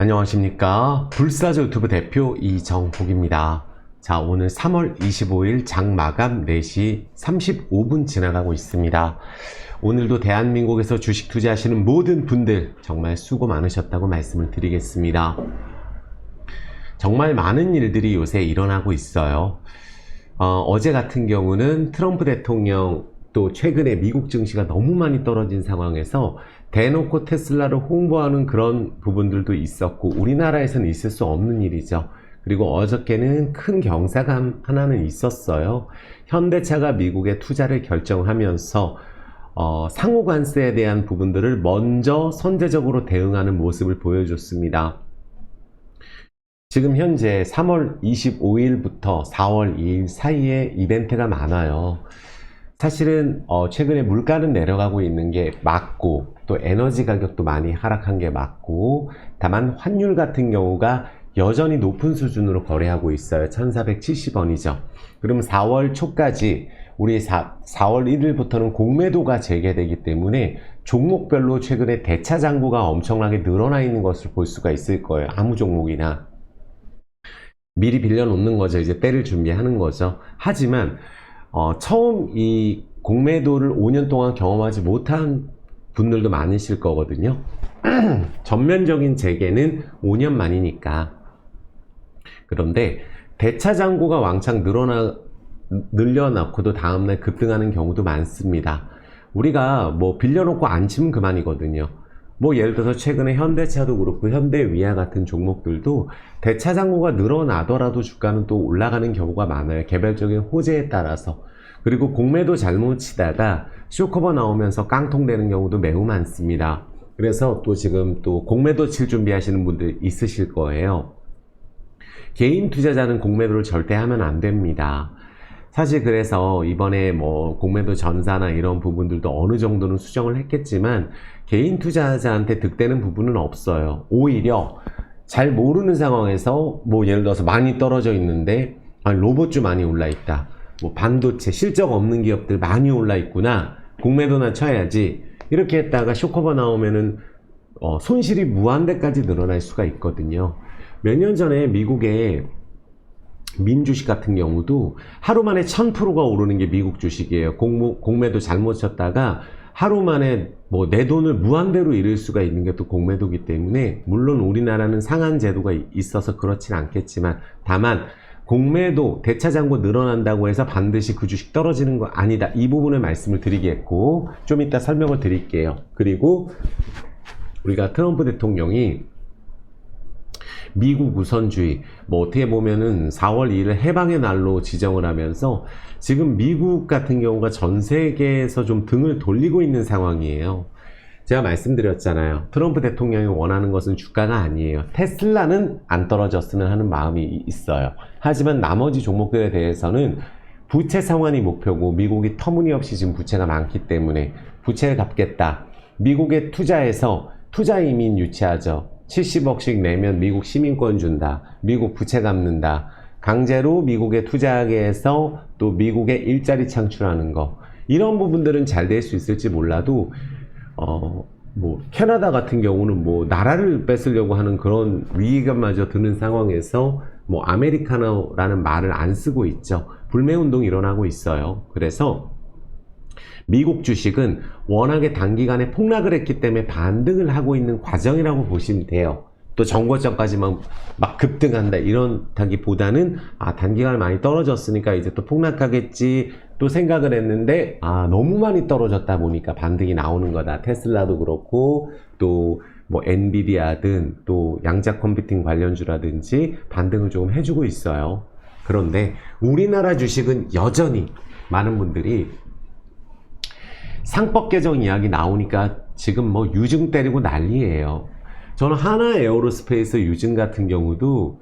안녕하십니까. 불사조 유튜브 대표 이정복입니다. 자, 오늘 3월 25일 장 마감 4시 35분 지나가고 있습니다. 오늘도 대한민국에서 주식 투자하시는 모든 분들 정말 수고 많으셨다고 말씀을 드리겠습니다. 정말 많은 일들이 요새 일어나고 있어요. 어제 같은 경우는 트럼프 대통령 또 최근에 미국 증시가 너무 많이 떨어진 상황에서 대놓고 테슬라를 홍보하는 그런 부분들도 있었고, 우리나라에서는 있을 수 없는 일이죠. 그리고 어저께는 큰 경사가 하나는 있었어요. 현대차가 미국에 투자를 결정하면서 상호 관세에 대한 부분들을 먼저 선제적으로 대응하는 모습을 보여줬습니다. 지금 현재 3월 25일부터 4월 2일 사이에 이벤트가 많아요. 사실은 최근에 물가는 내려가고 있는 게 맞고, 또 에너지 가격도 많이 하락한 게 맞고, 다만 환율 같은 경우가 여전히 높은 수준으로 거래하고 있어요. 1470원이죠. 그럼 4월 초까지 우리 4월 1일부터는 공매도가 재개되기 때문에 종목별로 최근에 대차장고가 엄청나게 늘어나 있는 것을 볼 수가 있을 거예요. 아무 종목이나 미리 빌려 놓는 거죠. 이제 때를 준비하는 거죠. 하지만 처음 이 공매도를 5년 동안 경험하지 못한 분들도 많으실 거거든요. 전면적인 재개는 5년 만이니까. 그런데 대차장고가 왕창 늘려놓고도 다음날 급등하는 경우도 많습니다. 우리가 뭐 빌려놓고 안 치면 그만이거든요. 뭐 예를 들어서 최근에 현대차도 그렇고 현대위아 같은 종목들도 대차장고가 늘어나더라도 주가는 또 올라가는 경우가 많아요. 개별적인 호재에 따라서. 그리고 공매도 잘못 치다가 쇼커버 나오면서 깡통되는 경우도 매우 많습니다. 그래서 또 지금 또 공매도 칠 준비하시는 분들 있으실 거예요. 개인 투자자는 공매도를 절대 하면 안 됩니다. 사실 그래서 이번에 뭐 공매도 전사나 이런 부분들도 어느 정도는 수정을 했겠지만 개인 투자자한테 득되는 부분은 없어요. 오히려 잘 모르는 상황에서 뭐 예를 들어서 많이 떨어져 있는데 로봇주 많이 올라 있다, 뭐 반도체 실적 없는 기업들 많이 올라 있구나, 공매도나 쳐야지, 이렇게 했다가 쇼커버 나오면은 손실이 무한대까지 늘어날 수가 있거든요. 몇 년 전에 미국의 민주식 같은 경우도 하루 만에 1000%가 오르는 게 미국 주식이에요. 공매도 잘못 쳤다가 하루 만에 뭐 내 돈을 무한대로 잃을 수가 있는 게 또 공매도기 때문에, 물론 우리나라는 상한 제도가 있어서 그렇진 않겠지만, 다만 공매도 대차장고 늘어난다고 해서 반드시 그 주식 떨어지는 거 아니다, 이 부분을 말씀을 드리겠고 좀 이따 설명을 드릴게요. 그리고 우리가 트럼프 대통령이 미국 우선주의, 뭐 어떻게 보면은 4월 2일 해방의 날로 지정을 하면서 지금 미국 같은 경우가 전 세계에서 좀 등을 돌리고 있는 상황이에요. 제가 말씀드렸잖아요. 트럼프 대통령이 원하는 것은 주가가 아니에요. 테슬라는 안 떨어졌으면 하는 마음이 있어요. 하지만 나머지 종목들에 대해서는 부채 상환이 목표고, 미국이 터무니없이 지금 부채가 많기 때문에 부채를 갚겠다, 미국에 투자해서 투자 이민 유치하죠. 70억씩 내면 미국 시민권 준다, 미국 부채 갚는다, 강제로 미국에 투자하게 해서 또 미국에 일자리 창출하는 거, 이런 부분들은 잘 될 수 있을지 몰라도 뭐 캐나다 같은 경우는 뭐 나라를 뺏으려고 하는 그런 위기감마저 드는 상황에서 뭐 아메리카노라는 말을 안 쓰고 있죠. 불매운동이 일어나고 있어요. 그래서 미국 주식은 워낙에 단기간에 폭락을 했기 때문에 반등을 하고 있는 과정이라고 보시면 돼요. 또 정고점까지만 막 급등한다 이런다기보다는 단기간에 많이 떨어졌으니까 이제 또 폭락하겠지 또 생각을 했는데 너무 많이 떨어졌다 보니까 반등이 나오는 거다. 테슬라도 그렇고 또 뭐 엔비디아든 또 양자 컴퓨팅 관련주라든지 반등을 조금 해주고 있어요. 그런데 우리나라 주식은 여전히 많은 분들이 상법 개정 이야기 나오니까 지금 뭐 유증 때리고 난리예요. 저는 하나 에어로스페이스 유증 같은 경우도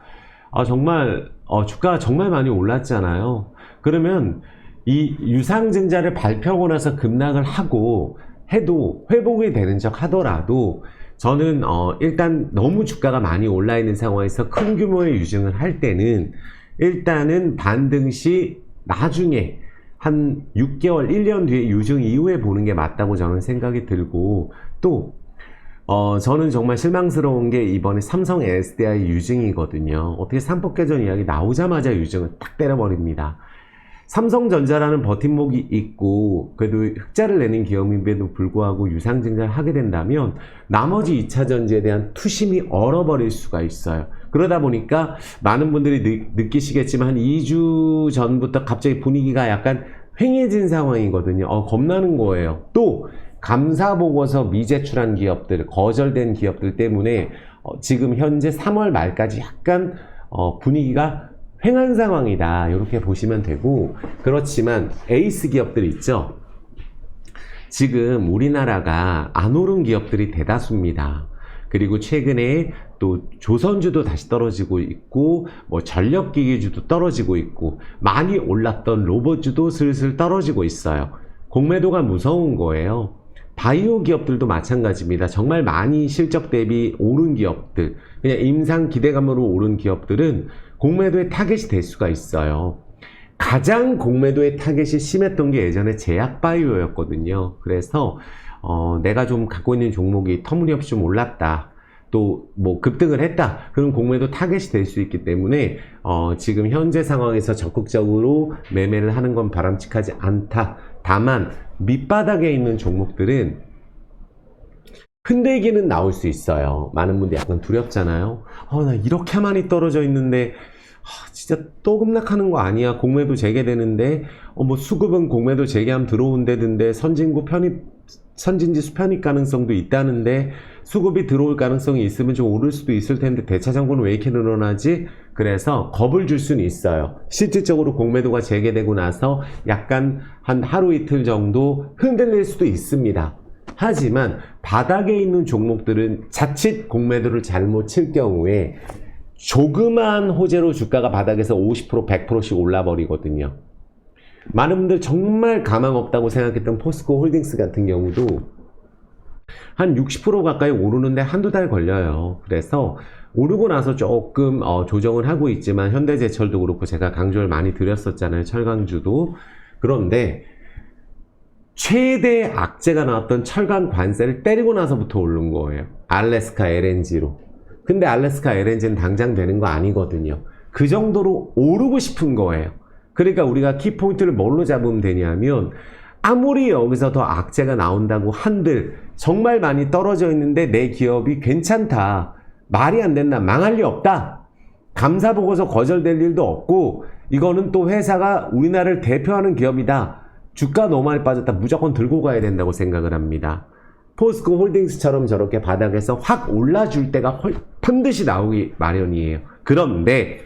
정말 주가가 정말 많이 올랐잖아요. 그러면 이 유상증자를 발표하고 나서 급락을 하고 해도 회복이 되는 척 하더라도 저는 일단 너무 주가가 많이 올라 있는 상황에서 큰 규모의 유증을 할 때는 일단은 반등 시 나중에 한 6개월, 1년 뒤에 유증 이후에 보는 게 맞다고 저는 생각이 들고, 또 저는 정말 실망스러운 게 이번에 삼성 SDI 유증이거든요. 어떻게 삼법개정 이야기 나오자마자 유증을 딱 때려버립니다. 삼성전자라는 버팀목이 있고 그래도 흑자를 내는 기업임에도 불구하고 유상증자를 하게 된다면 나머지 2차 전지에 대한 투심이 얼어버릴 수가 있어요. 그러다 보니까 많은 분들이 느끼시겠지만 한 2주 전부터 갑자기 분위기가 약간 휑해진 상황이거든요. 겁나는 거예요. 또 감사보고서 미제출한 기업들, 거절된 기업들 때문에 지금 현재 3월 말까지 약간 분위기가 휑한 상황이다. 이렇게 보시면 되고, 그렇지만 에이스 기업들 있죠? 지금 우리나라가 안 오른 기업들이 대다수입니다. 그리고 최근에 또 조선주도 다시 떨어지고 있고, 뭐 전력기기주도 떨어지고 있고, 많이 올랐던 로봇주도 슬슬 떨어지고 있어요. 공매도가 무서운 거예요. 바이오 기업들도 마찬가지입니다. 정말 많이 실적 대비 오른 기업들, 그냥 임상 기대감으로 오른 기업들은 공매도의 타겟이 될 수가 있어요. 가장 공매도의 타겟이 심했던 게 예전에 제약바이오였거든요. 그래서 내가 좀 갖고 있는 종목이 터무니없이 좀 올랐다, 또 뭐 급등을 했다, 그런 공매도 타겟이 될 수 있기 때문에 지금 현재 상황에서 적극적으로 매매를 하는 건 바람직하지 않다. 다만 밑바닥에 있는 종목들은 흔들기는 나올 수 있어요. 많은 분들이 약간 두렵잖아요. 나 이렇게 많이 떨어져 있는데 진짜 또 급락하는 거 아니야? 공매도 재개되는데 뭐 수급은 공매도 재개하면 들어온다던데, 선진지수 편입 가능성도 있다는데, 수급이 들어올 가능성이 있으면 좀 오를 수도 있을 텐데 대차장고는 왜 이렇게 늘어나지? 그래서 겁을 줄 수는 있어요. 실질적으로 공매도가 재개되고 나서 약간 한 하루 이틀 정도 흔들릴 수도 있습니다. 하지만 바닥에 있는 종목들은 자칫 공매도를 잘못 칠 경우에 조그만 호재로 주가가 바닥에서 50%, 100%씩 올라버리거든요. 많은 분들 정말 가망 없다고 생각했던 포스코 홀딩스 같은 경우도 한 60% 가까이 오르는데 한두 달 걸려요. 그래서 오르고 나서 조금 조정을 하고 있지만, 현대제철도 그렇고 제가 강조를 많이 드렸었잖아요. 철강주도. 그런데 최대 악재가 나왔던 철강 관세를 때리고 나서부터 오른 거예요. 알래스카 LNG로. 근데 알래스카 LNG는 당장 되는 거 아니거든요. 그 정도로 오르고 싶은 거예요. 그러니까 우리가 키포인트를 뭘로 잡으면 되냐면, 아무리 여기서 더 악재가 나온다고 한들 정말 많이 떨어져 있는데 내 기업이 괜찮다, 말이 안 된다, 망할 리 없다, 감사보고서 거절될 일도 없고, 이거는 또 회사가 우리나라를 대표하는 기업이다, 주가 너무 많이 빠졌다, 무조건 들고 가야 된다고 생각을 합니다. 포스코 홀딩스처럼 저렇게 바닥에서 확 올라줄 때가 반드시 나오기 마련이에요. 그런데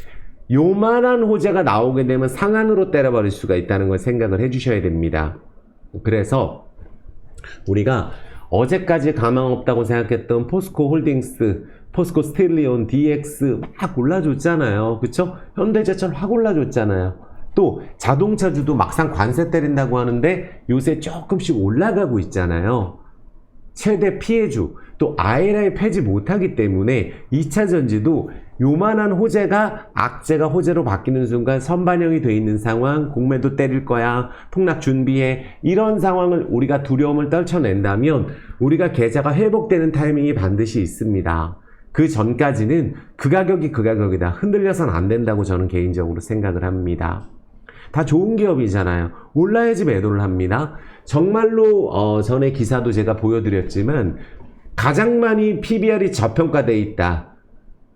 요만한 호재가 나오게 되면 상한으로 때려버릴 수가 있다는 걸 생각을 해주셔야 됩니다. 그래서 우리가 어제까지 가망 없다고 생각했던 포스코 홀딩스, 포스코 스틸리온, DX 막 올라줬잖아요. 그쵸? 현대제철 확 올라줬잖아요. 또 자동차주도 막상 관세 때린다고 하는데 요새 조금씩 올라가고 있잖아요. 최대 피해주, 또 IRA 폐지 못하기 때문에 2차 전지도 요만한 호재가 악재가 호재로 바뀌는 순간 선반영이 돼 있는 상황, 공매도 때릴 거야, 폭락 준비해, 이런 상황을 우리가 두려움을 떨쳐낸다면 우리가 계좌가 회복되는 타이밍이 반드시 있습니다. 그 전까지는 그 가격이 그 가격이다, 흔들려선 안 된다고 저는 개인적으로 생각을 합니다. 다 좋은 기업이잖아요. 올라야지 매도를 합니다. 정말로 전에 기사도 제가 보여드렸지만 가장 많이 PBR이 저평가되어 있다,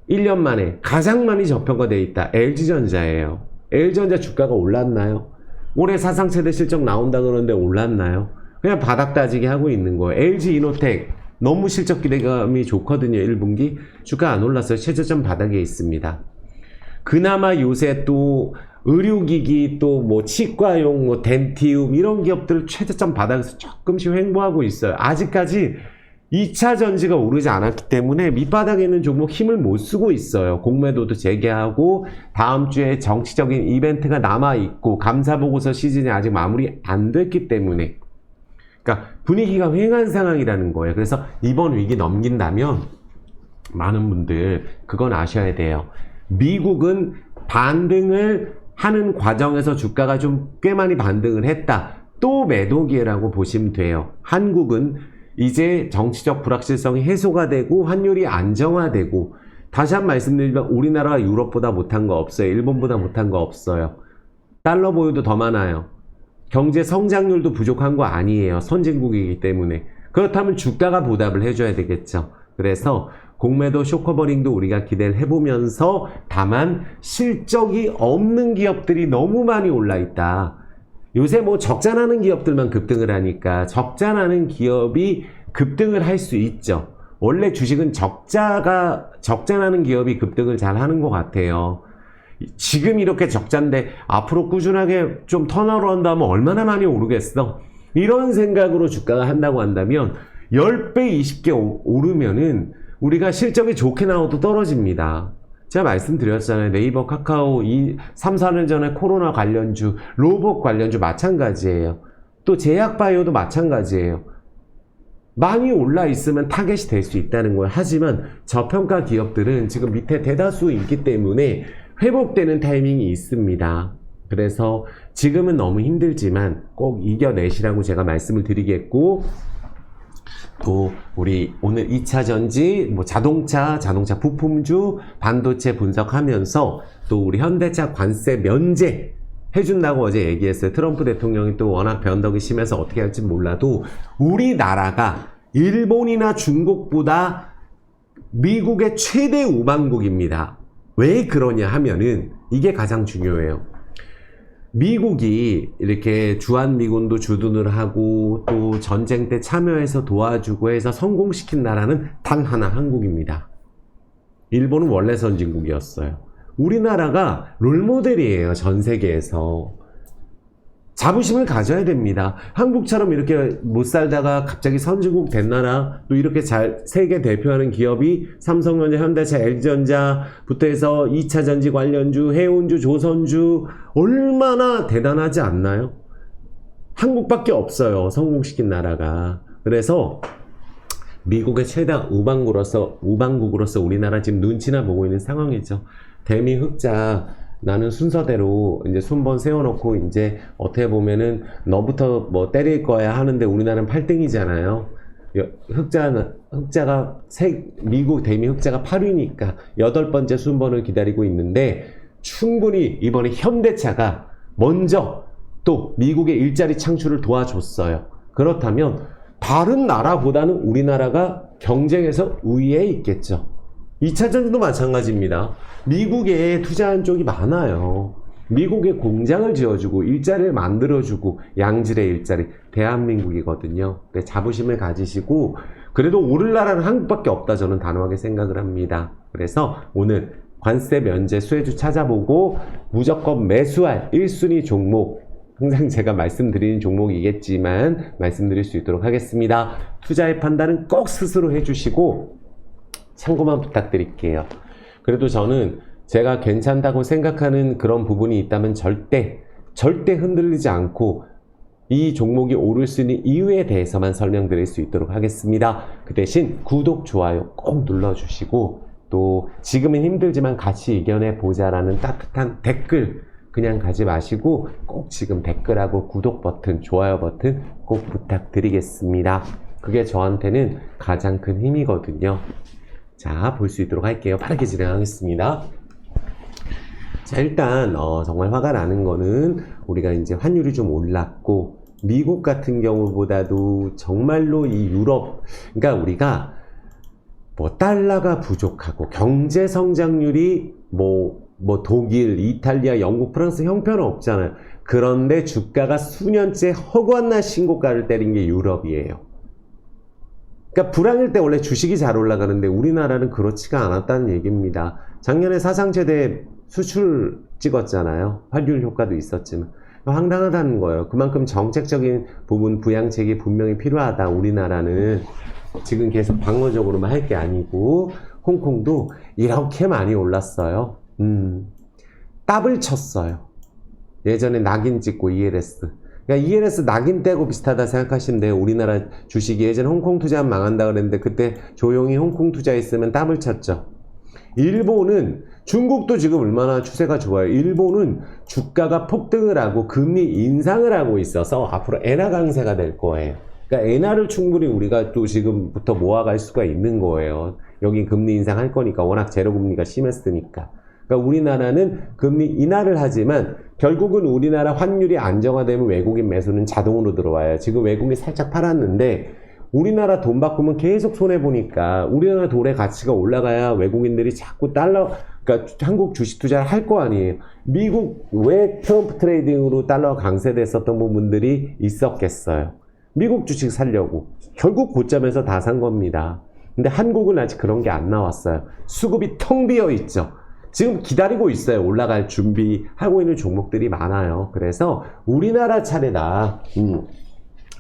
1년 만에 가장 많이 저평가되어 있다, LG전자예요. LG전자 주가가 올랐나요? 올해 사상 최대 실적 나온다 그러는데 올랐나요? 그냥 바닥 따지기 하고 있는 거예요. LG이노텍 너무 실적 기대감이 좋거든요. 1분기 주가 안 올랐어요. 최저점 바닥에 있습니다. 그나마 요새 또 의료기기, 또 뭐 치과용, 뭐 덴티움 이런 기업들 최저점 바닥에서 조금씩 횡보하고 있어요. 아직까지 2차 전지가 오르지 않았기 때문에 밑바닥에 있는 종목 힘을 못 쓰고 있어요. 공매도도 재개하고 다음 주에 정치적인 이벤트가 남아있고 감사보고서 시즌이 아직 마무리 안 됐기 때문에, 그러니까 분위기가 휑한 상황이라는 거예요. 그래서 이번 위기 넘긴다면 많은 분들 그건 아셔야 돼요. 미국은 반등을 하는 과정에서 주가가 좀 꽤 많이 반등을 했다, 또 매도 기회라고 보시면 돼요. 한국은 이제 정치적 불확실성이 해소가 되고 환율이 안정화되고, 다시 한 번 말씀드리면 우리나라가 유럽보다 못한 거 없어요. 일본보다 못한 거 없어요. 달러 보유도 더 많아요. 경제 성장률도 부족한 거 아니에요. 선진국이기 때문에. 그렇다면 주가가 보답을 해줘야 되겠죠. 그래서 공매도 쇼커버링도 우리가 기대를 해보면서, 다만 실적이 없는 기업들이 너무 많이 올라 있다. 요새 뭐 적자나는 기업들만 급등을 하니까 적자나는 기업이 급등을 할 수 있죠. 원래 주식은 적자나는 기업이 급등을 잘 하는 것 같아요. 지금 이렇게 적자인데 앞으로 꾸준하게 좀 턴어라운드 하면 얼마나 많이 오르겠어? 이런 생각으로 주가가 한다고 한다면 10배, 20개 오르면은 우리가 실적이 좋게 나와도 떨어집니다. 제가 말씀드렸잖아요. 네이버, 카카오, 3, 4년 전에 코로나 관련주, 로봇 관련주 마찬가지예요. 또 제약바이오도 마찬가지예요. 많이 올라 있으면 타겟이 될 수 있다는 거예요. 하지만 저평가 기업들은 지금 밑에 대다수 있기 때문에 회복되는 타이밍이 있습니다. 그래서 지금은 너무 힘들지만 꼭 이겨내시라고 제가 말씀을 드리겠고, 또 우리 오늘 2차 전지, 뭐 자동차 부품주, 반도체 분석하면서 또 우리 현대차 관세 면제 해준다고 어제 얘기했어요. 트럼프 대통령이 또 워낙 변덕이 심해서 어떻게 할지 몰라도 우리나라가 일본이나 중국보다 미국의 최대 우방국입니다. 왜 그러냐 하면은 이게 가장 중요해요. 미국이 이렇게 주한미군도 주둔을 하고 또 전쟁 때 참여해서 도와주고 해서 성공시킨 나라는 단 하나, 한국입니다. 일본은 원래 선진국이었어요. 우리나라가 롤모델이에요. 전 세계에서. 자부심을 가져야 됩니다. 한국처럼 이렇게 못 살다가 갑자기 선진국 된 나라, 또 이렇게 세계 대표하는 기업이 삼성전자, 현대차, LG전자부터 해서 2차 전지 관련주, 해운주, 조선주, 얼마나 대단하지 않나요? 한국밖에 없어요. 성공시킨 나라가. 그래서 미국의 최다 우방국으로서 우리나라 지금 눈치나 보고 있는 상황이죠. 대미 흑자, 나는 순서대로 이제 순번 세워놓고 이제 어떻게 보면은 너부터 뭐 때릴 거야 하는데 우리나라는 8등이잖아요. 미국 대미 흑자가 8위니까 8번째 순번을 기다리고 있는데, 충분히 이번에 현대차가 먼저 또 미국의 일자리 창출을 도와줬어요. 그렇다면 다른 나라보다는 우리나라가 경쟁에서 우위에 있겠죠. 2차 전지도 마찬가지입니다. 미국에 투자한 쪽이 많아요. 미국에 공장을 지어주고 일자리를 만들어주고 양질의 일자리, 대한민국이거든요. 네, 자부심을 가지시고, 그래도 오를 나라는 한국밖에 없다 저는 단호하게 생각을 합니다. 그래서 오늘 관세 면제 수혜주 찾아보고 무조건 매수할 1순위 종목, 항상 제가 말씀드리는 종목이겠지만 말씀드릴 수 있도록 하겠습니다. 투자의 판단은 꼭 스스로 해주시고 참고만 부탁드릴게요. 그래도 저는 제가 괜찮다고 생각하는 그런 부분이 있다면 절대 흔들리지 않고 이 종목이 오를 수 있는 이유에 대해서만 설명드릴 수 있도록 하겠습니다. 그 대신 구독, 좋아요 꼭 눌러주시고, 또 지금은 힘들지만 같이 이겨내 보자라는 따뜻한 댓글 그냥 가지 마시고 꼭 지금 댓글하고 구독 버튼, 좋아요 버튼 꼭 부탁드리겠습니다. 그게 저한테는 가장 큰 힘이거든요. 자, 볼 수 있도록 할게요. 빠르게 진행하겠습니다. 자, 일단 정말 화가 나는 거는 우리가 이제 환율이 좀 올랐고, 미국 같은 경우보다도 정말로 이 유럽, 그러니까 우리가 뭐 달러가 부족하고 경제 성장률이 뭐 독일, 이탈리아, 영국, 프랑스 형편은 없잖아요. 그런데 주가가 수년째 허구한 신고가를 때린 게 유럽이에요. 그러니까 불황일 때 원래 주식이 잘 올라가는데 우리나라는 그렇지가 않았다는 얘기입니다. 작년에 사상 최대 수출 찍었잖아요. 환율 효과도 있었지만. 황당하다는 거예요. 그만큼 정책적인 부분, 부양책이 분명히 필요하다. 우리나라는 지금 계속 방어적으로만 할 게 아니고, 홍콩도 이렇게 많이 올랐어요. 더블 쳤어요. 예전에 낙인 찍고 ELS. 그러니까 ELS 낙인 떼고 비슷하다 생각하시면 돼요. 우리나라 주식이 예전에 홍콩 투자하면 망한다 그랬는데 그때 조용히 홍콩 투자했으면 더블 쳤죠. 일본은, 중국도 지금 얼마나 추세가 좋아요. 일본은 주가가 폭등을 하고 금리 인상을 하고 있어서 앞으로 엔화 강세가 될 거예요. 그러니까 엔화를 충분히 우리가 또 지금부터 모아갈 수가 있는 거예요. 여기 금리 인상할 거니까 워낙 제로금리가 심했으니까. 그러니까 우리나라는 금리 인하를 하지만 결국은 우리나라 환율이 안정화되면 외국인 매수는 자동으로 들어와요. 지금 외국인이 살짝 팔았는데 우리나라 돈 바꾸면 계속 손해보니까 우리나라 돈의 가치가 올라가야 외국인들이 자꾸 달러, 그러니까 한국 주식 투자를 할 거 아니에요. 미국 왜 트럼프 트레이딩으로 달러가 강세됐었던 부분들이 있었겠어요. 미국 주식 살려고. 결국 고점에서 다 산 겁니다. 근데 한국은 아직 그런 게 안 나왔어요. 수급이 텅 비어 있죠. 지금 기다리고 있어요. 올라갈 준비하고 있는 종목들이 많아요. 그래서 우리나라 차례다.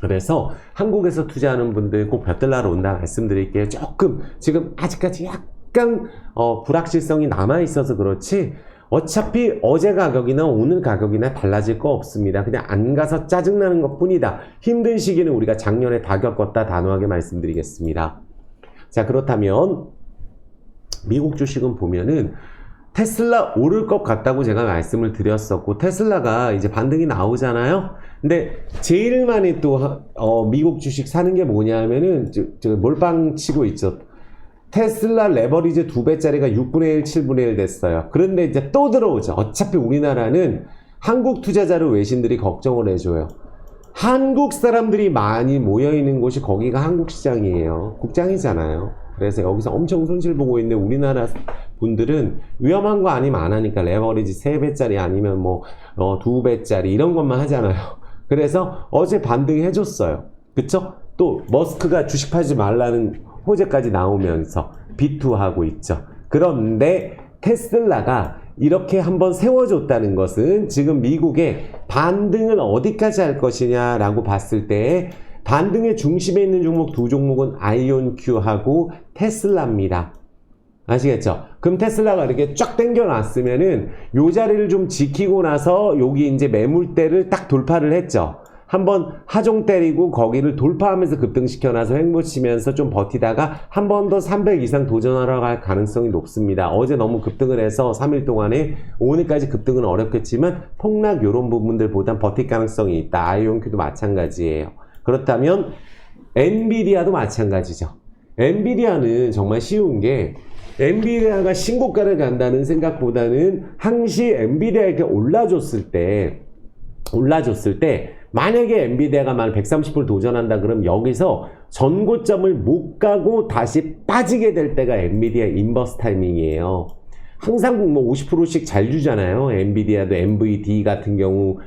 그래서 한국에서 투자하는 분들 꼭 볕들나러 온다 말씀드릴게요. 조금 지금 아직까지 약간 불확실성이 남아있어서 그렇지 어차피 어제 가격이나 오늘 가격이나 달라질 거 없습니다. 그냥 안 가서 짜증나는 것 뿐이다. 힘든 시기는 우리가 작년에 다 겪었다 단호하게 말씀드리겠습니다. 자, 그렇다면 미국 주식은 보면은 테슬라 오를 것 같다고 제가 말씀을 드렸었고 테슬라가 이제 반등이 나오잖아요. 근데 제일 많이 또 미국 주식 사는 게 뭐냐면은 몰빵 치고 있죠. 테슬라 레버리지 2배짜리가 6분의 1, 7분의 1 됐어요. 그런데 이제 또 들어오죠. 어차피 우리나라는 한국 투자자를 외신들이 걱정을 해줘요. 한국 사람들이 많이 모여있는 곳이 거기가 한국 시장이에요. 국장이잖아요. 그래서 여기서 엄청 손실 보고 있는데 우리나라 분들은 위험한 거 아니면 안 하니까 레버리지 3배짜리 아니면 뭐 2배짜리 이런 것만 하잖아요. 그래서 어제 반등해 줬어요. 그쵸? 또 머스크가 주식 팔지 말라는 호재까지 나오면서 비투하고 있죠. 그런데 테슬라가 이렇게 한번 세워줬다는 것은 지금 미국의 반등을 어디까지 할 것이냐라고 봤을 때 반등의 중심에 있는 종목 두 종목은 아이온큐하고 테슬라입니다. 아시겠죠? 그럼 테슬라가 이렇게 쫙 당겨놨으면은 요 자리를 좀 지키고 나서 여기 이제 매물대를 딱 돌파를 했죠. 한번 하종 때리고 거기를 돌파하면서 급등시켜놔서 횡보치면서 좀 버티다가 한 번 더 300 이상 도전하러 갈 가능성이 높습니다. 어제 너무 급등을 해서 3일 동안에 오늘까지 급등은 어렵겠지만 폭락 이런 부분들보단 버틸 가능성이 있다. 아이온큐도 마찬가지예요. 그렇다면 엔비디아도 마찬가지죠. 엔비디아는 정말 쉬운 게 엔비디아가 신고가를 간다는 생각보다는 항시 엔비디아 이렇게 올라줬을 때 만약에 엔비디아가 만 130불 도전한다 그러면 여기서 전고점을 못 가고 다시 빠지게 될 때가 엔비디아 인버스 타이밍이에요. 항상 뭐 50%씩 잘 주잖아요. 엔비디아도 NVD 같은 경우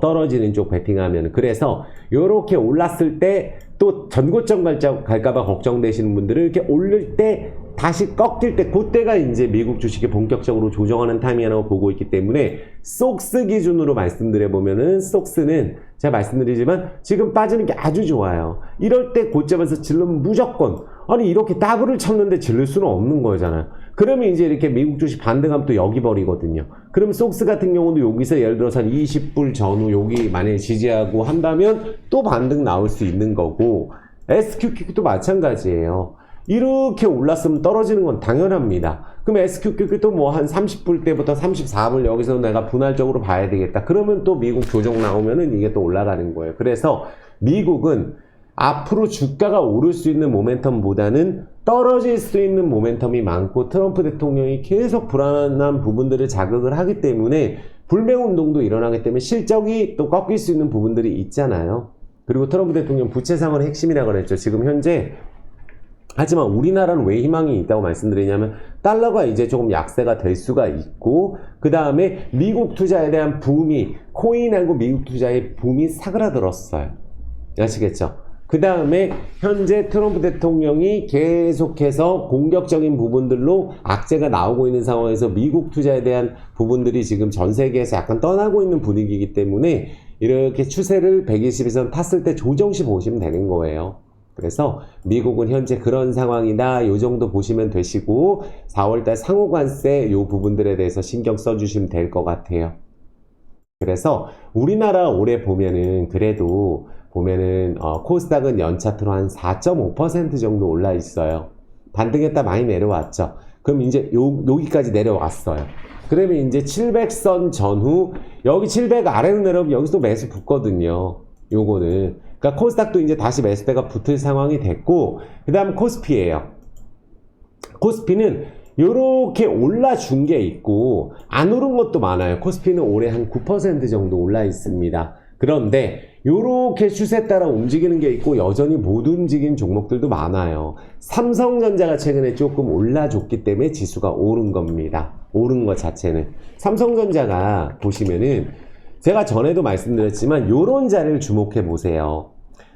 떨어지는 쪽 베팅하면. 그래서 이렇게 올랐을 때 또 전고점 갈까봐 걱정되시는 분들은 이렇게 올릴 때 다시 꺾일 때 그때가 이제 미국 주식이 본격적으로 조정하는 타이밍이라고 보고 있기 때문에 속스 기준으로 말씀드려보면은 속스는 제가 말씀드리지만 지금 빠지는 게 아주 좋아요. 이럴 때 고점에서 질르면 무조건 아니 이렇게 더블을 쳤는데 질를 수는 없는 거잖아요. 그러면 이제 이렇게 미국 주식 반등하면 또 여기 버리거든요. 그럼 속스 같은 경우도 여기서 예를 들어서 한 20불 전후 여기 만약에 지지하고 한다면 또 반등 나올 수 있는 거고 SQQ도 마찬가지예요. 이렇게 올랐으면 떨어지는 건 당연합니다. 그럼 SQQ도 뭐 한 30불 때부터 34불 여기서 내가 분할적으로 봐야 되겠다. 그러면 또 미국 조정 나오면은 이게 또 올라가는 거예요. 그래서 미국은 앞으로 주가가 오를 수 있는 모멘텀보다는 떨어질 수 있는 모멘텀이 많고 트럼프 대통령이 계속 불안한 부분들을 자극을 하기 때문에 불매운동도 일어나기 때문에 실적이 또 꺾일 수 있는 부분들이 있잖아요. 그리고 트럼프 대통령 부채 상환의 핵심이라고 그랬죠. 지금 현재 하지만 우리나라는 왜 희망이 있다고 말씀드리냐면 달러가 이제 조금 약세가 될 수가 있고 그 다음에 미국 투자에 대한 붐이 코인하고 미국 투자의 붐이 사그라들었어요. 아시겠죠? 그 다음에 현재 트럼프 대통령이 계속해서 공격적인 부분들로 악재가 나오고 있는 상황에서 미국 투자에 대한 부분들이 지금 전 세계에서 약간 떠나고 있는 분위기이기 때문에 이렇게 추세를 120에서 탔을 때 조정시 보시면 되는 거예요. 그래서 미국은 현재 그런 상황이다. 요 정도 보시면 되시고 4월달 상호관세 요 부분들에 대해서 신경 써주시면 될 것 같아요. 그래서 우리나라 올해 보면은 그래도 보면은 코스닥은 연차트로 한 4.5% 정도 올라 있어요. 반등했다 많이 내려왔죠. 그럼 이제 여기까지 내려왔어요. 그러면 이제 700선 전후 여기 700 아래로 내려오면 여기서 매수 붙거든요. 요거는 그러니까 코스닥도 이제 다시 매수대가 붙을 상황이 됐고, 그 다음 코스피예요. 코스피는 요렇게 올라준 게 있고 안 오른 것도 많아요. 코스피는 올해 한 9% 정도 올라 있습니다. 그런데 요렇게 추세 따라 움직이는 게 있고 여전히 못 움직인 종목들도 많아요. 삼성전자가 최근에 조금 올라줬기 때문에 지수가 오른 겁니다. 오른 것 자체는. 삼성전자가 보시면은 제가 전에도 말씀드렸지만 요런 자리를 주목해 보세요.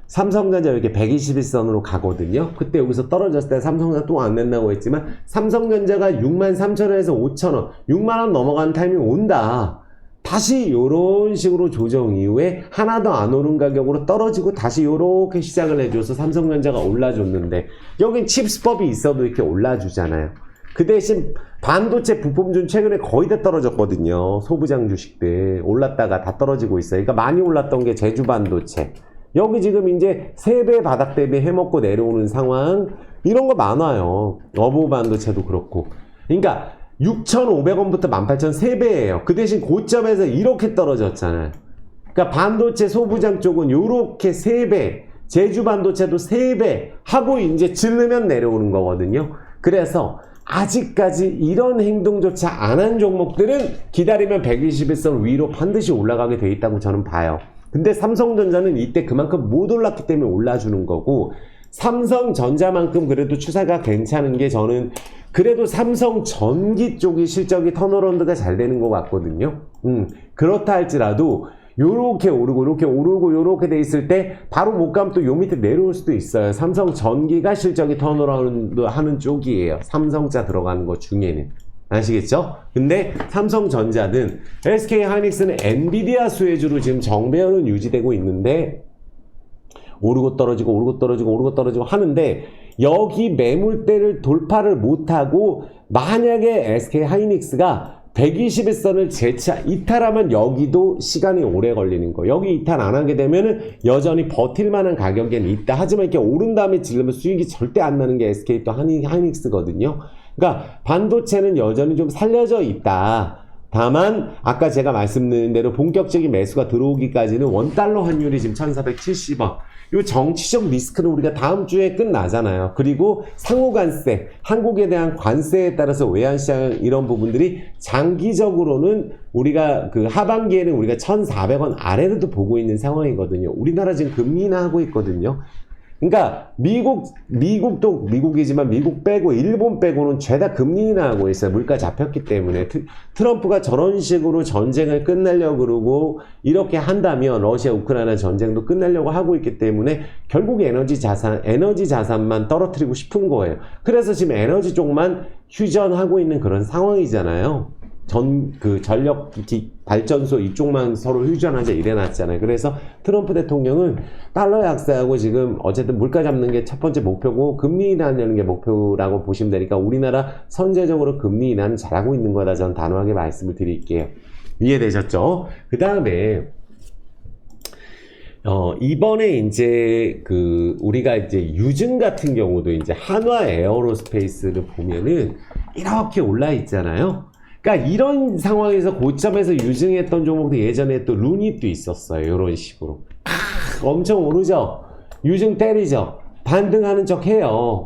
삼성전자 이렇게 121선으로 가거든요. 그때 여기서 떨어졌을 때 삼성전자 또 안 된다고 했지만 삼성전자가 63,000원에서 5,000원, 6만원 넘어가는 타이밍이 온다. 다시 요런 식으로 조정 이후에 하나도 안 오른 가격으로 떨어지고 다시 요렇게 시작을 해줘서 삼성전자가 올라줬는데 여긴 칩스법이 있어도 이렇게 올라주잖아요. 그 대신 반도체 부품준 최근에 거의 다 떨어졌거든요. 소부장 주식들 올랐다가 다 떨어지고 있어요. 그러니까 많이 올랐던 게 제주반도체. 여기 지금 이제 3배 바닥 대비 해먹고 내려오는 상황 이런 거 많아요. 어부반도체도 그렇고. 그러니까 6,500원부터 18,000원 3배예요. 그 대신 고점에서 이렇게 떨어졌잖아요. 그러니까 반도체 소부장 쪽은 이렇게 3배, 제주반도체도 3배 하고 이제 질르면 내려오는 거거든요. 그래서 아직까지 이런 행동조차 안 한 종목들은 기다리면 121선 위로 반드시 올라가게 돼 있다고 저는 봐요. 근데 삼성전자는 이때 그만큼 못 올랐기 때문에 올라주는 거고, 삼성전자만큼 그래도 추세가 괜찮은 게 저는 그래도 삼성전기 쪽이 실적이 턴어라운드가 잘 되는 것 같거든요. 그렇다 할지라도 요렇게 오르고 요렇게 오르고 요렇게 돼 있을 때 바로 못 가면 또 요 밑에 내려올 수도 있어요. 삼성전기가 실적이 턴어라운드 하는 쪽이에요. 삼성자 들어가는 것 중에는. 아시겠죠? 근데 삼성전자든 SK하이닉스는 엔비디아 수혜주로 지금 정배열은 유지되고 있는데 오르고 떨어지고 오르고 떨어지고 오르고 떨어지고 하는데 여기 매물대를 돌파를 못하고 만약에 SK하이닉스가 121선을 재차 이탈하면 여기도 시간이 오래 걸리는 거. 여기 이탈 안 하게 되면은 여전히 버틸 만한 가격에는 있다. 하지만 이렇게 오른 다음에 지르면 수익이 절대 안 나는 게 SK 또 하이닉스거든요. 그러니까 반도체는 여전히 좀 살려져 있다. 다만 아까 제가 말씀드린 대로 본격적인 매수가 들어오기까지는 원달러 환율이 지금 1470원. 이 정치적 리스크는 우리가 다음 주에 끝나잖아요. 그리고 상호관세, 한국에 대한 관세에 따라서 외환시장 이런 부분들이 장기적으로는 우리가 그 하반기에는 우리가 1,400원 아래로도 보고 있는 상황이거든요. 우리나라 지금 금리 인하하고 있거든요. 그러니까 미국도 미국이지만 미국 빼고 일본 빼고는 죄다 금리 인하하고 있어요. 물가 잡혔기 때문에. 트럼프가 저런 식으로 전쟁을 끝내려고 그러고 이렇게 한다면 러시아 우크라이나 전쟁도 끝내려고 하고 있기 때문에 결국 에너지 자산만 떨어뜨리고 싶은 거예요. 그래서 지금 에너지 쪽만 휴전하고 있는 그런 상황이잖아요. 전력 발전소 이쪽만 서로 휴전하자 이래놨잖아요. 그래서 트럼프 대통령은 달러 약세하고 지금 어쨌든 물가 잡는 게 첫 번째 목표고 금리 인하하려는 게 목표라고 보시면 되니까 우리나라 선제적으로 금리 인하는 잘하고 있는 거다. 저는 단호하게 말씀을 드릴게요. 이해되셨죠? 그 다음에 이번에 이제 우리가 이제 유증 같은 경우도 이제 한화 에어로스페이스를 보면은 이렇게 올라 있잖아요. 그러니까 이런 상황에서 고점에서 유증했던 종목도 예전에 또 루닛도 있었어요. 이런 식으로 엄청 오르죠. 유증 때리죠. 반등하는 척 해요.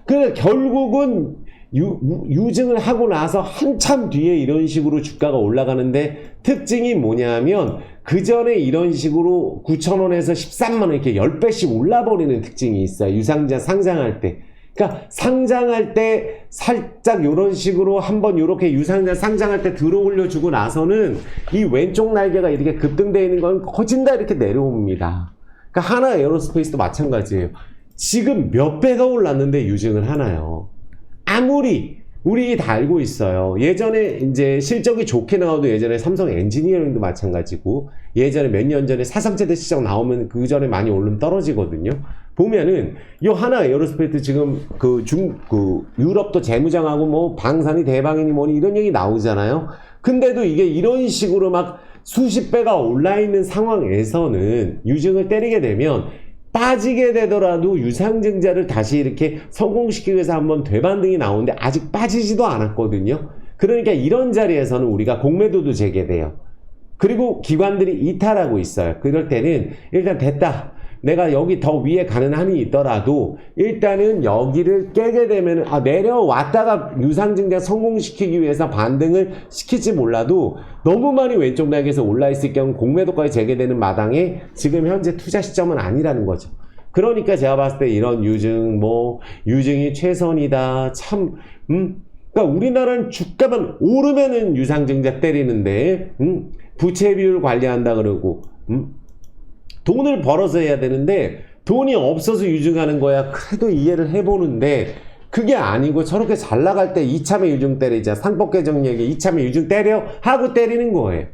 그래 결국은 유증을 하고 나서 한참 뒤에 이런 식으로 주가가 올라가는데 특징이 뭐냐면 그 전에 이런 식으로 9,000원에서 13만원 이렇게 10배씩 올라버리는 특징이 있어요. 유상자 상장할 때. 그러니까 상장할 때 살짝 이런 식으로 한번 이렇게 유상자 상장할 때 들어 올려주고 나서는 이 왼쪽 날개가 이렇게 급등되어 있는 건 거진다 이렇게 내려옵니다. 그러니까 하나 에어로스페이스도 마찬가지예요. 지금 몇 배가 올랐는데 유증을 하나요. 아무리 우리 다 알고 있어요. 예전에 이제 실적이 좋게 나와도 예전에 삼성 엔지니어링도 마찬가지고 예전에 몇 년 전에 사상체대 시장 나오면 그 전에 많이 오르면 떨어지거든요. 보면은 이 하나 에어로스페이스 지금 유럽도 재무장하고 뭐 방산이 대방이니 뭐니 이런 얘기 나오잖아요. 근데도 이게 이런 식으로 막 수십 배가 올라 있는 상황에서는 유증을 때리게 되면 빠지게 되더라도 유상증자를 다시 이렇게 성공시키기 위해서 한번 되반등이 나오는데 아직 빠지지도 않았거든요. 그러니까 이런 자리에서는 우리가 공매도도 재개돼요. 그리고 기관들이 이탈하고 있어요. 그럴 때는 일단 됐다. 내가 여기 더 위에 가는 한이 있더라도 일단은 여기를 깨게 되면 내려왔다가 유상증자 성공시키기 위해서 반등을 시킬지 몰라도 너무 많이 왼쪽 날개에서 올라있을 경우 공매도까지 재개되는 마당에 지금 현재 투자 시점은 아니라는 거죠. 그러니까 제가 봤을 때 이런 유증이 최선이다. 참, 그러니까 우리나라는 주가만 오르면은 유상증자 때리는데, 부채 비율 관리한다 그러고, 돈을 벌어서 해야 되는데, 돈이 없어서 유증하는 거야. 그래도 이해를 해보는데, 그게 아니고 저렇게 잘 나갈 때 이참에 유증 때리자. 상법 개정 얘기 이참에 유증 때려 하고 때리는 거예요.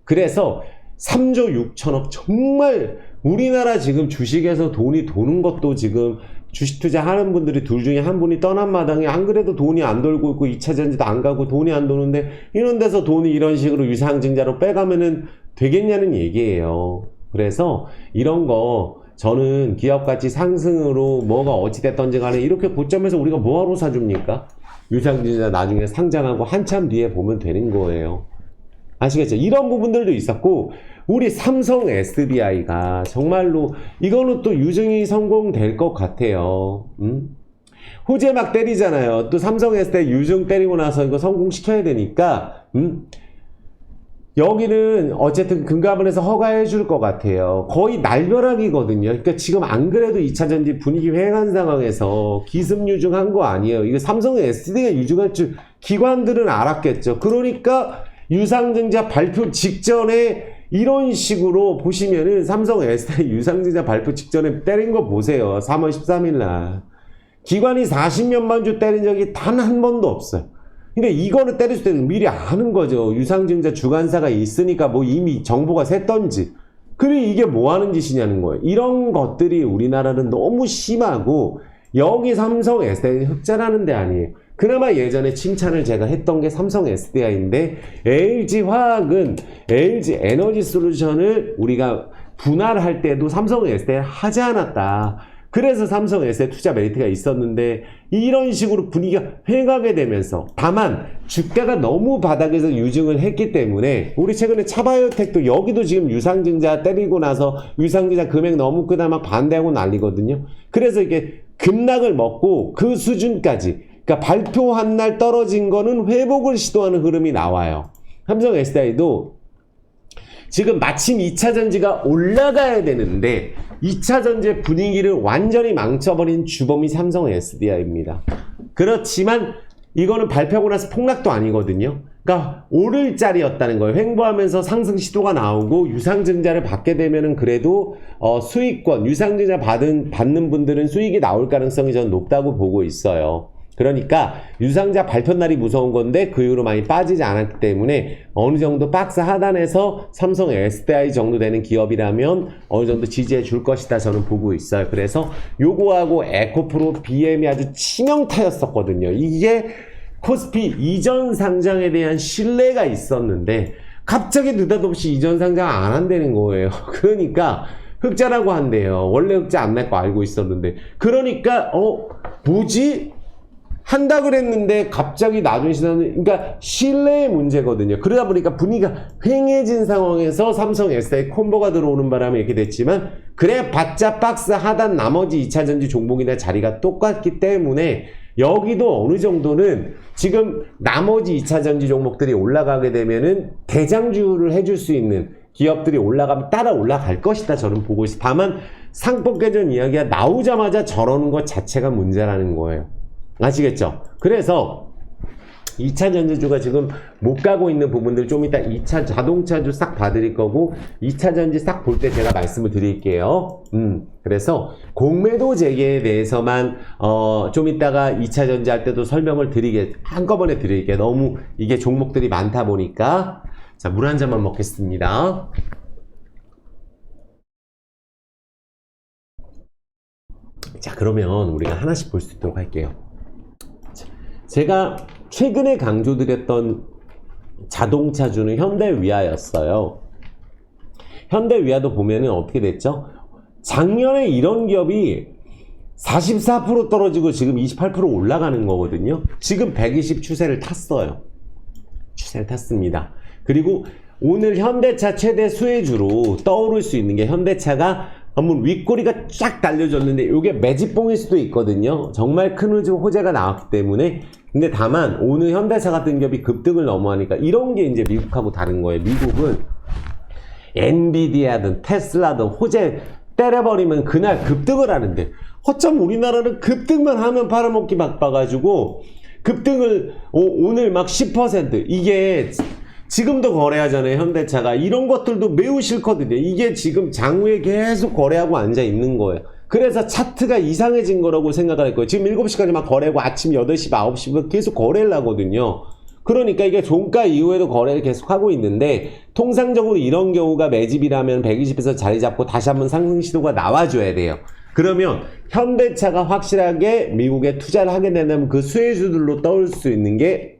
그래서 3조 6천억 정말 우리나라 지금 주식에서 돈이 도는 것도 지금 주식 투자하는 분들이 둘 중에 한 분이 떠난 마당에 안 그래도 돈이 안 돌고 있고 2차전지도 안 가고 돈이 안 도는데 이런 데서 돈이 이런 식으로 유상증자로 빼가면은 되겠냐는 얘기예요. 그래서 이런 거 저는 기업가치 상승으로 뭐가 어찌됐던지 간에 이렇게 고점에서 우리가 뭐하러 사줍니까? 유상증자 나중에 상장하고 한참 뒤에 보면 되는 거예요. 아시겠죠? 이런 부분들도 있었고 우리 삼성 SDI가 정말로 이거는 또 유증이 성공될 것 같아요. 호재 막 때리잖아요. 또 삼성 SDI 유증 때리고 나서 이거 성공시켜야 되니까 여기는 어쨌든 금감원에서 허가해 줄 것 같아요. 거의 날벼락이거든요. 그러니까 지금 안 그래도 2차전지 분위기 횡한 상황에서 기습 유증한 거 아니에요. 이거 삼성 SDI가 유증할 줄 기관들은 알았겠죠. 그러니까 유상증자 발표 직전에 이런 식으로 보시면은 삼성 SDI 유상증자 발표 직전에 때린 거 보세요. 3월 13일 날. 기관이 40몇만 주 때린 적이 단 한 번도 없어요. 근데 이거를 때릴 때는 미리 아는 거죠. 유상증자 주관사가 있으니까 뭐 이미 정보가 샜던지. 그리고 이게 뭐 하는 짓이냐는 거예요. 이런 것들이 우리나라는 너무 심하고 여기 삼성 SDI는 흑자라는 데 아니에요. 그나마 예전에 칭찬을 제가 했던 게 삼성 SDI인데 LG화학은 LG 에너지 솔루션을 우리가 분할할 때도 삼성 SDI 하지 않았다. 그래서 삼성 SDI 투자 메리트가 있었는데 이런 식으로 분위기가 횡하게 되면서 다만 주가가 너무 바닥에서 유증을 했기 때문에 우리 최근에 차바이오텍도 여기도 지금 유상증자 때리고 나서 유상증자 금액 너무 크다 막 반대하고 난리거든요. 그래서 이게 급락을 먹고 그 수준까지 그러니까 발표한 날 떨어진 거는 회복을 시도하는 흐름이 나와요. 삼성 SDI도 지금 마침 2차전지가 올라가야 되는데 2차전지 분위기를 완전히 망쳐버린 주범이 삼성 SDI입니다. 그렇지만 이거는 발표하고 나서 폭락도 아니거든요. 그러니까 오를 자리였다는 거예요. 횡보하면서 상승 시도가 나오고 유상증자를 받게 되면은 그래도 수익권, 유상증자 받는 분들은 수익이 나올 가능성이 저는 높다고 보고 있어요. 그러니까 유상자 발표 날이 무서운 건데 그 이후로 많이 빠지지 않았기 때문에 어느 정도 박스 하단에서 삼성 SDI 정도 되는 기업이라면 어느 정도 지지해 줄 것이다 저는 보고 있어요. 그래서 요거하고 에코프로 BM이 아주 치명타였었거든요. 이게 코스피 이전 상장에 대한 신뢰가 있었는데 갑자기 느닷없이 이전 상장 안 한다는 거예요. 그러니까 흑자라고 한대요. 원래 흑자 안 날 거 알고 있었는데 그러니까 뭐지? 한다 그랬는데 갑자기 나중에 시나는 그러니까 신뢰의 문제거든요. 그러다 보니까 분위기가 횡해진 상황에서 삼성 SDI 콤보가 들어오는 바람에 이렇게 됐지만 그래 봤자 박스 하단 나머지 2차전지 종목이나 자리가 똑같기 때문에 여기도 어느 정도는 지금 나머지 2차전지 종목들이 올라가게 되면은 대장주를 해줄 수 있는 기업들이 올라가면 따라 올라갈 것이다 저는 보고 있어요. 다만 상법 개정 이야기가 나오자마자 저러는 것 자체가 문제라는 거예요. 아시겠죠? 그래서 2차 전지주가 지금 못 가고 있는 부분들 좀 이따 2차 자동차주 싹 봐드릴 거고 2차 전지 싹 볼 때 제가 말씀을 드릴게요. 그래서 공매도 재개에 대해서만 좀 이따가 2차 전지 할 때도 설명을 한꺼번에 드릴게요. 너무 이게 종목들이 많다 보니까. 자, 물 한 잔만 먹겠습니다. 자, 그러면 우리가 하나씩 볼 수 있도록 할게요. 제가 최근에 강조드렸던 자동차주는 현대위아였어요. 현대위아도 보면은 어떻게 됐죠? 작년에 이런 기업이 44% 떨어지고 지금 28% 올라가는 거거든요. 지금 120 추세를 탔어요. 추세를 탔습니다. 그리고 오늘 현대차 최대 수혜주로 떠오를 수 있는 게 현대차가 한번 윗꼬리가 쫙 달려졌는데 이게 매직봉일 수도 있거든요. 정말 큰 호재가 나왔기 때문에. 근데 다만 오늘 현대차 같은 기업이 급등을 넘어가니까 이런 게 이제 미국하고 다른 거예요. 미국은 엔비디아든 테슬라든 호재 때려버리면 그날 급등을 하는데 어쩜 우리나라는 급등만 하면 팔아먹기 바빠가지고 급등을 오늘 막 10% 이게 지금도 거래하잖아요. 현대차가 이런 것들도 매우 싫거든요. 이게 지금 장후에 계속 거래하고 앉아 있는 거예요. 그래서 차트가 이상해진 거라고 생각을 할 거예요. 지금 7시까지 막 거래하고 아침 8시, 9시부터 계속 거래를 하거든요. 그러니까 이게 종가 이후에도 거래를 계속 하고 있는데 통상적으로 이런 경우가 매집이라면 120에서 자리 잡고 다시 한번 상승 시도가 나와줘야 돼요. 그러면 현대차가 확실하게 미국에 투자를 하게 된다면 그 수혜주들로 떠올 수 있는 게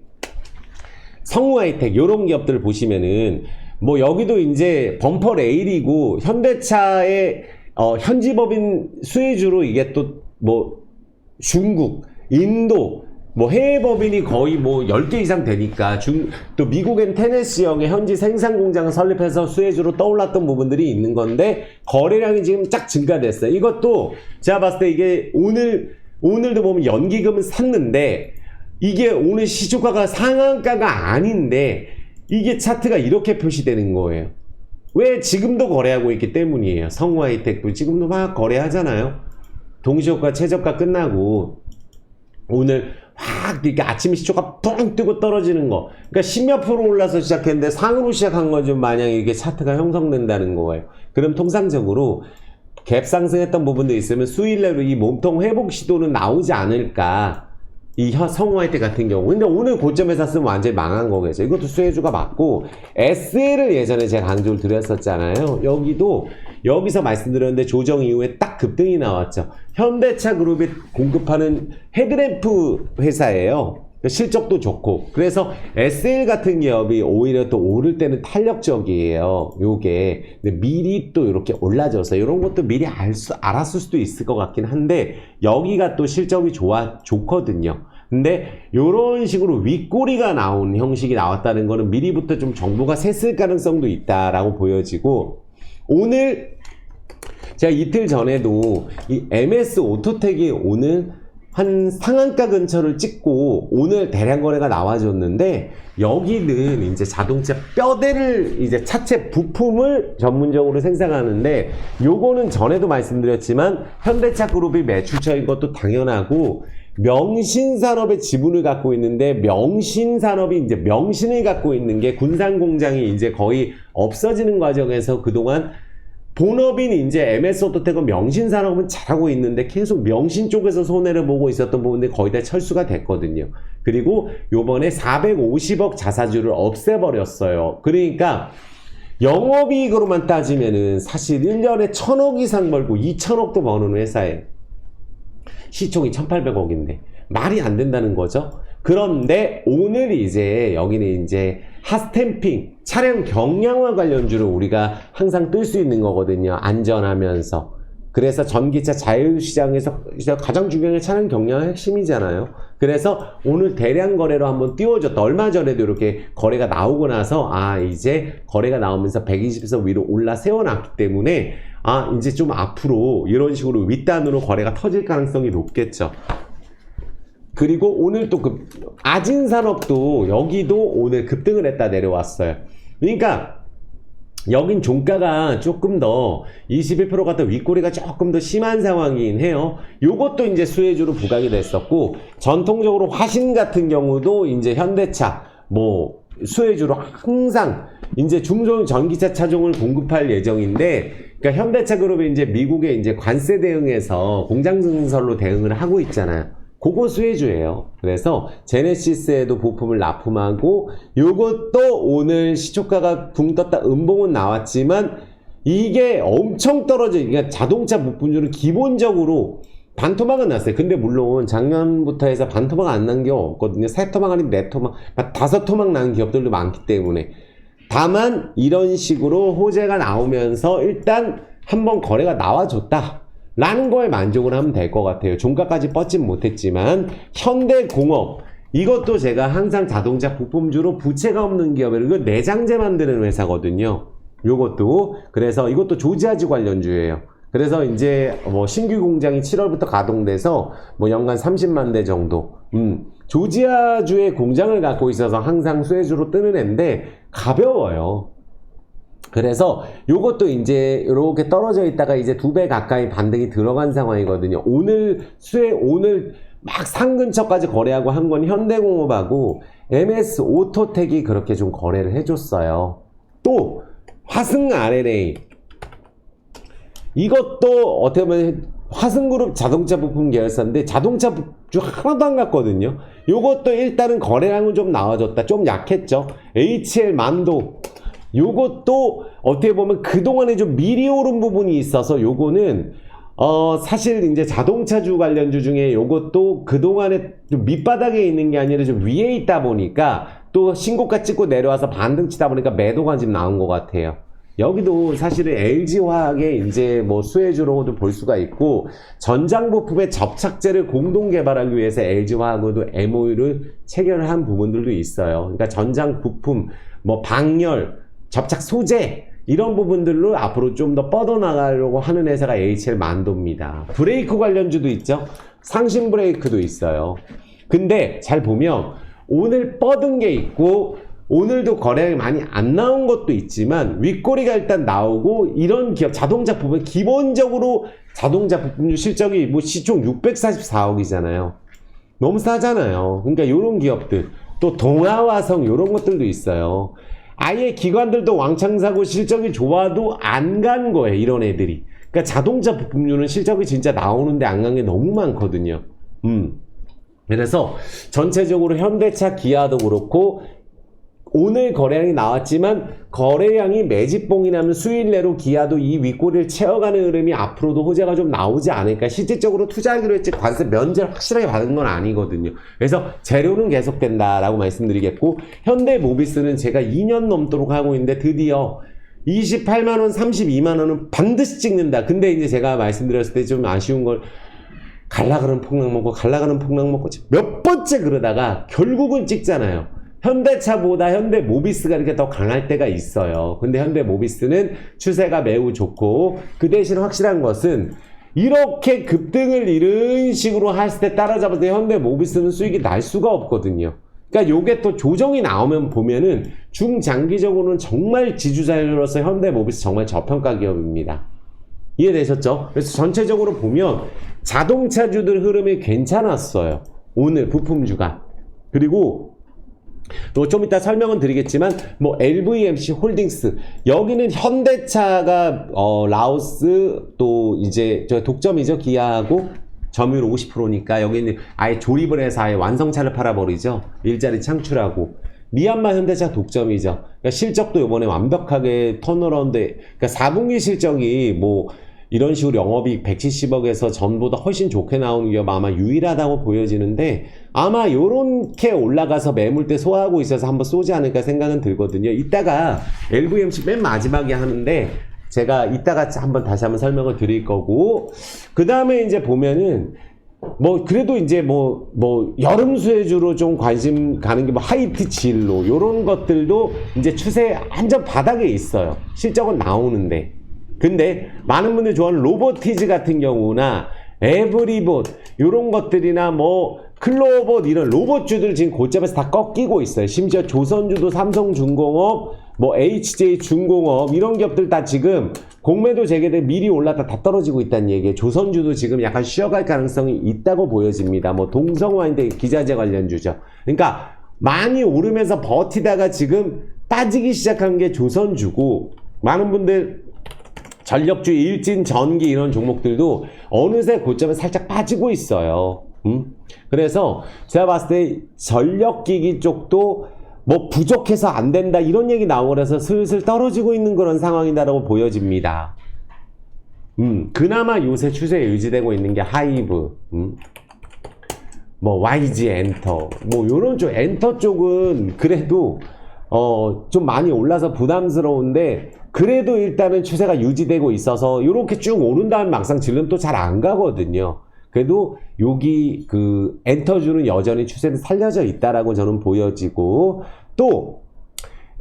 성우하이텍 요런 기업들을 보시면은 뭐 여기도 이제 범퍼 레일이고 현대차의 현지법인 수혜주로 이게 또 뭐 중국, 인도 뭐 해외 법인이 거의 뭐 10개 이상 되니까 또 미국엔 테네시형의 현지 생산 공장을 설립해서 수혜주로 떠올랐던 부분들이 있는 건데 거래량이 지금 쫙 증가됐어요. 이것도 제가 봤을 때 이게 오늘도 보면 연기금은 샀는데 이게 오늘 시초가가 상한가가 아닌데 이게 차트가 이렇게 표시되는 거예요. 왜? 지금도 거래하고 있기 때문이에요. 성우하이텍도 지금도 막 거래하잖아요. 동시효과 최저가 끝나고 오늘 확 이렇게 아침 시초가 뻥 뜨고 떨어지는 거. 그러니까 10몇 프로 올라서 시작했는데 상으로 시작한 거 좀 마냥 이게 차트가 형성된다는 거예요. 그럼 통상적으로 갭 상승했던 부분도 있으면 수일 내로 이 몸통 회복 시도는 나오지 않을까. 이 성우하이텍 같은 경우. 근데 오늘 고점에 샀으면 완전히 망한 거겠죠. 이것도 수혜주가 맞고 SL을 예전에 제가 강조를 드렸었잖아요. 여기서 말씀드렸는데 조정 이후에 딱 급등이 나왔죠. 현대차 그룹이 공급하는 헤드램프 회사예요. 실적도 좋고. 그래서 SL 같은 기업이 오히려 또 오를 때는 탄력적이에요. 요게. 근데 미리 또 이렇게 올라져서 이런 것도 미리 알았을 수도 있을 것 같긴 한데 여기가 또 실적이 좋거든요. 근데 요런 식으로 윗꼬리가 나온 형식이 나왔다는 거는 미리부터 좀 정보가 샜을 가능성도 있다라고 보여지고 오늘 제가 이틀 전에도 이 MS 오토텍이 오늘 한 상한가 근처를 찍고 오늘 대량 거래가 나와줬는데 여기는 이제 자동차 뼈대를 이제 차체 부품을 전문적으로 생산하는데 요거는 전에도 말씀드렸지만 현대차 그룹이 매출처인 것도 당연하고 명신산업의 지분을 갖고 있는데 명신산업이 이제 명신을 갖고 있는 게 군산 공장이 이제 거의 없어지는 과정에서 그동안 본업인 이제 MS 오토텍은 명신산업은 잘하고 있는데 계속 명신 쪽에서 손해를 보고 있었던 부분들이 거의 다 철수가 됐거든요. 그리고 요번에 450억 자사주를 없애버렸어요. 그러니까 영업이익으로만 따지면은 사실 1년에 1000억 이상 벌고 2000억도 버는 회사예요. 시총이 1800억인데 말이 안 된다는 거죠. 그런데 오늘 이제 여기는 이제 핫스탬핑 차량 경량화 관련주로 우리가 항상 뜰 수 있는 거거든요. 안전하면서. 그래서 전기차 자율시장에서 가장 중요한 게 차량 경량화 핵심이잖아요. 그래서 오늘 대량 거래로 한번 띄워줬다. 얼마 전에도 이렇게 거래가 나오고 나서 이제 거래가 나오면서 120에서 위로 올라 세워놨기 때문에 이제 좀 앞으로 이런 식으로 윗단으로 거래가 터질 가능성이 높겠죠. 그리고 오늘 또 아진산업도 여기도 오늘 급등을 했다 내려왔어요. 그러니까 여긴 종가가 조금 더 21% 같은 윗꼬리가 조금 더 심한 상황이긴 해요. 요것도 이제 수혜주로 부각이 됐었고 전통적으로 화신 같은 경우도 이제 현대차 뭐 수혜주로 항상 이제 중소형 전기차 차종을 공급할 예정인데 그러니까 현대차 그룹이 이제 미국의 이제 관세 대응에서 공장 증설로 대응을 하고 있잖아요. 그거 수혜주예요. 그래서 제네시스에도 부품을 납품하고 요것도 오늘 시초가가 붕 떴다 음봉은 나왔지만 이게 엄청 떨어져. 그러니까 자동차 부품주는 기본적으로 반토막은 났어요. 근데 물론 작년부터 해서 반토막 안 난 게 없거든요. 3토막 아니면 4토막, 5토막 난 기업들도 많기 때문에. 다만 이런 식으로 호재가 나오면서 일단 한번 거래가 나와줬다 라는 거에 만족을 하면 될 것 같아요. 종가까지 뻗진 못했지만 현대공업 이것도 제가 항상 자동차 부품주로 부채가 없는 기업이에요. 이거 내장재 만드는 회사거든요. 요것도 그래서 이것도 조지아지 관련주예요. 그래서 이제 뭐 신규 공장이 7월부터 가동돼서 뭐 연간 30만 대 정도. 조지아주에 공장을 갖고 있어서 항상 수혜주로 뜨는 애인데 가벼워요. 그래서 요것도 이제 이렇게 떨어져 있다가 이제 2배 가까이 반등이 들어간 상황이거든요. 오늘 막 상 근처까지 거래하고 한 건 현대공업하고 MS 오토텍이 그렇게 좀 거래를 해줬어요. 또 화승 RNA 이것도 어떻게 보면 화승그룹 자동차 부품 계열사인데 자동차 주 하나도 안 갔거든요. 요것도 일단은 거래량은 좀 나와줬다. 좀 약했죠. HL 만도 요것도 어떻게 보면 그동안에 좀 미리 오른 부분이 있어서 요거는 사실 이제 자동차주 관련주 중에 요것도 그동안에 좀 밑바닥에 있는 게 아니라 좀 위에 있다 보니까 또 신고가 찍고 내려와서 반등 치다 보니까 매도가 지금 나온 것 같아요. 여기도 사실은 LG화학의 이제 뭐 수혜주로도 볼 수가 있고 전장 부품의 접착제를 공동 개발하기 위해서 LG화학으로도 MOU를 체결을 한 부분들도 있어요. 그러니까 전장 부품, 뭐 방열, 접착 소재 이런 부분들로 앞으로 좀 더 뻗어나가려고 하는 회사가 HL 만도입니다. 브레이크 관련주도 있죠. 상신 브레이크도 있어요. 근데 잘 보면 오늘 뻗은 게 있고 오늘도 거래량이 많이 안 나온 것도 있지만 윗꼬리가 일단 나오고 이런 기업 자동차 부분 기본적으로 자동차 부품주 실적이 뭐 시총 644억이잖아요. 너무 싸잖아요. 그러니까 이런 기업들 또 동아화성 이런 것들도 있어요. 아예 기관들도 왕창 사고 실적이 좋아도 안 간 거예요. 이런 애들이. 그러니까 자동차 부품주는 실적이 진짜 나오는데 안 간 게 너무 많거든요. 그래서 전체적으로 현대차, 기아도 그렇고 오늘 거래량이 나왔지만 거래량이 매집봉이 나면 수일 내로 기아도 이 윗꼬리를 채워가는 흐름이 앞으로도 호재가 좀 나오지 않을까. 실질적으로 투자하기로 했지 관세 면제를 확실하게 받은 건 아니거든요. 그래서 재료는 계속된다라고 말씀드리겠고 현대모비스는 제가 2년 넘도록 하고 있는데 드디어 28만원, 32만원은 반드시 찍는다. 근데 이제 제가 말씀드렸을 때 좀 아쉬운 걸 갈라 그러면 폭락 먹고 갈라 그러면 폭락 먹고 몇 번째 그러다가 결국은 찍잖아요. 현대차보다 현대모비스가 이렇게 더 강할 때가 있어요. 근데 현대모비스는 추세가 매우 좋고 그 대신 확실한 것은 이렇게 급등을 이런 식으로 했을 때 따라잡을 때 현대모비스는 수익이 날 수가 없거든요. 그러니까 요게 또 조정이 나오면 보면은 중장기적으로는 정말 지주사로서 현대모비스 정말 저평가 기업입니다. 이해되셨죠? 그래서 전체적으로 보면 자동차주들 흐름이 괜찮았어요. 오늘 부품주가. 그리고 또 좀 이따 설명은 드리겠지만 뭐 LVMC 홀딩스 여기는 현대차가 라오스 또 이제 저 독점이죠. 기아하고 점유율 50%니까 여기는 아예 조립을 해서 아예 완성차를 팔아버리죠. 일자리 창출하고 미얀마 현대차 독점이죠. 그러니까 실적도 이번에 완벽하게 턴어라운드. 그러니까 4분기 실적이 뭐 이런 식으로 영업이익 170억에서 전보다 훨씬 좋게 나오는 기업 아마 유일하다고 보여지는데 아마 요렇게 올라가서 매물대 소화하고 있어서 한번 쏘지 않을까 생각은 들거든요. 이따가 LVMC 맨 마지막에 하는데 제가 이따가 한번 다시 한번 설명을 드릴 거고 그 다음에 이제 보면은 뭐 그래도 이제 뭐 여름 수혜주로 좀 관심 가는 게 뭐 하이트 진로 요런 것들도 이제 추세 완전 바닥에 있어요. 실적은 나오는데 근데 많은 분들이 좋아하는 로보티즈 같은 경우나 에브리봇 이런 것들이나 뭐 클로봇 이런 로봇주들 지금 고점에서 다 꺾이고 있어요. 심지어 조선주도 삼성중공업 뭐 HJ중공업 이런 기업들 다 지금 공매도 재개돼 미리 올랐다 다 떨어지고 있다는 얘기예요. 조선주도 지금 약간 쉬어갈 가능성이 있다고 보여집니다. 뭐 동성화인데 기자재 관련주죠. 그러니까 많이 오르면서 버티다가 지금 빠지기 시작한 게 조선주고 많은 분들 전력주, 일진, 전기 이런 종목들도 어느새 고점에 살짝 빠지고 있어요. 그래서 제가 봤을 때 전력기기 쪽도 뭐 부족해서 안 된다 이런 얘기 나오고 그래서 슬슬 떨어지고 있는 그런 상황이다라고 보여집니다. 그나마 요새 추세에 유지되고 있는 게 하이브, 뭐 YG 엔터, 뭐 요런 쪽 엔터 쪽은 그래도 좀 많이 올라서 부담스러운데 그래도 일단은 추세가 유지되고 있어서 이렇게 쭉 오른 다음에 막상 질르면 또 잘 안 가거든요. 그래도 여기 그 엔터주는 여전히 추세는 살려져 있다라고 저는 보여지고 또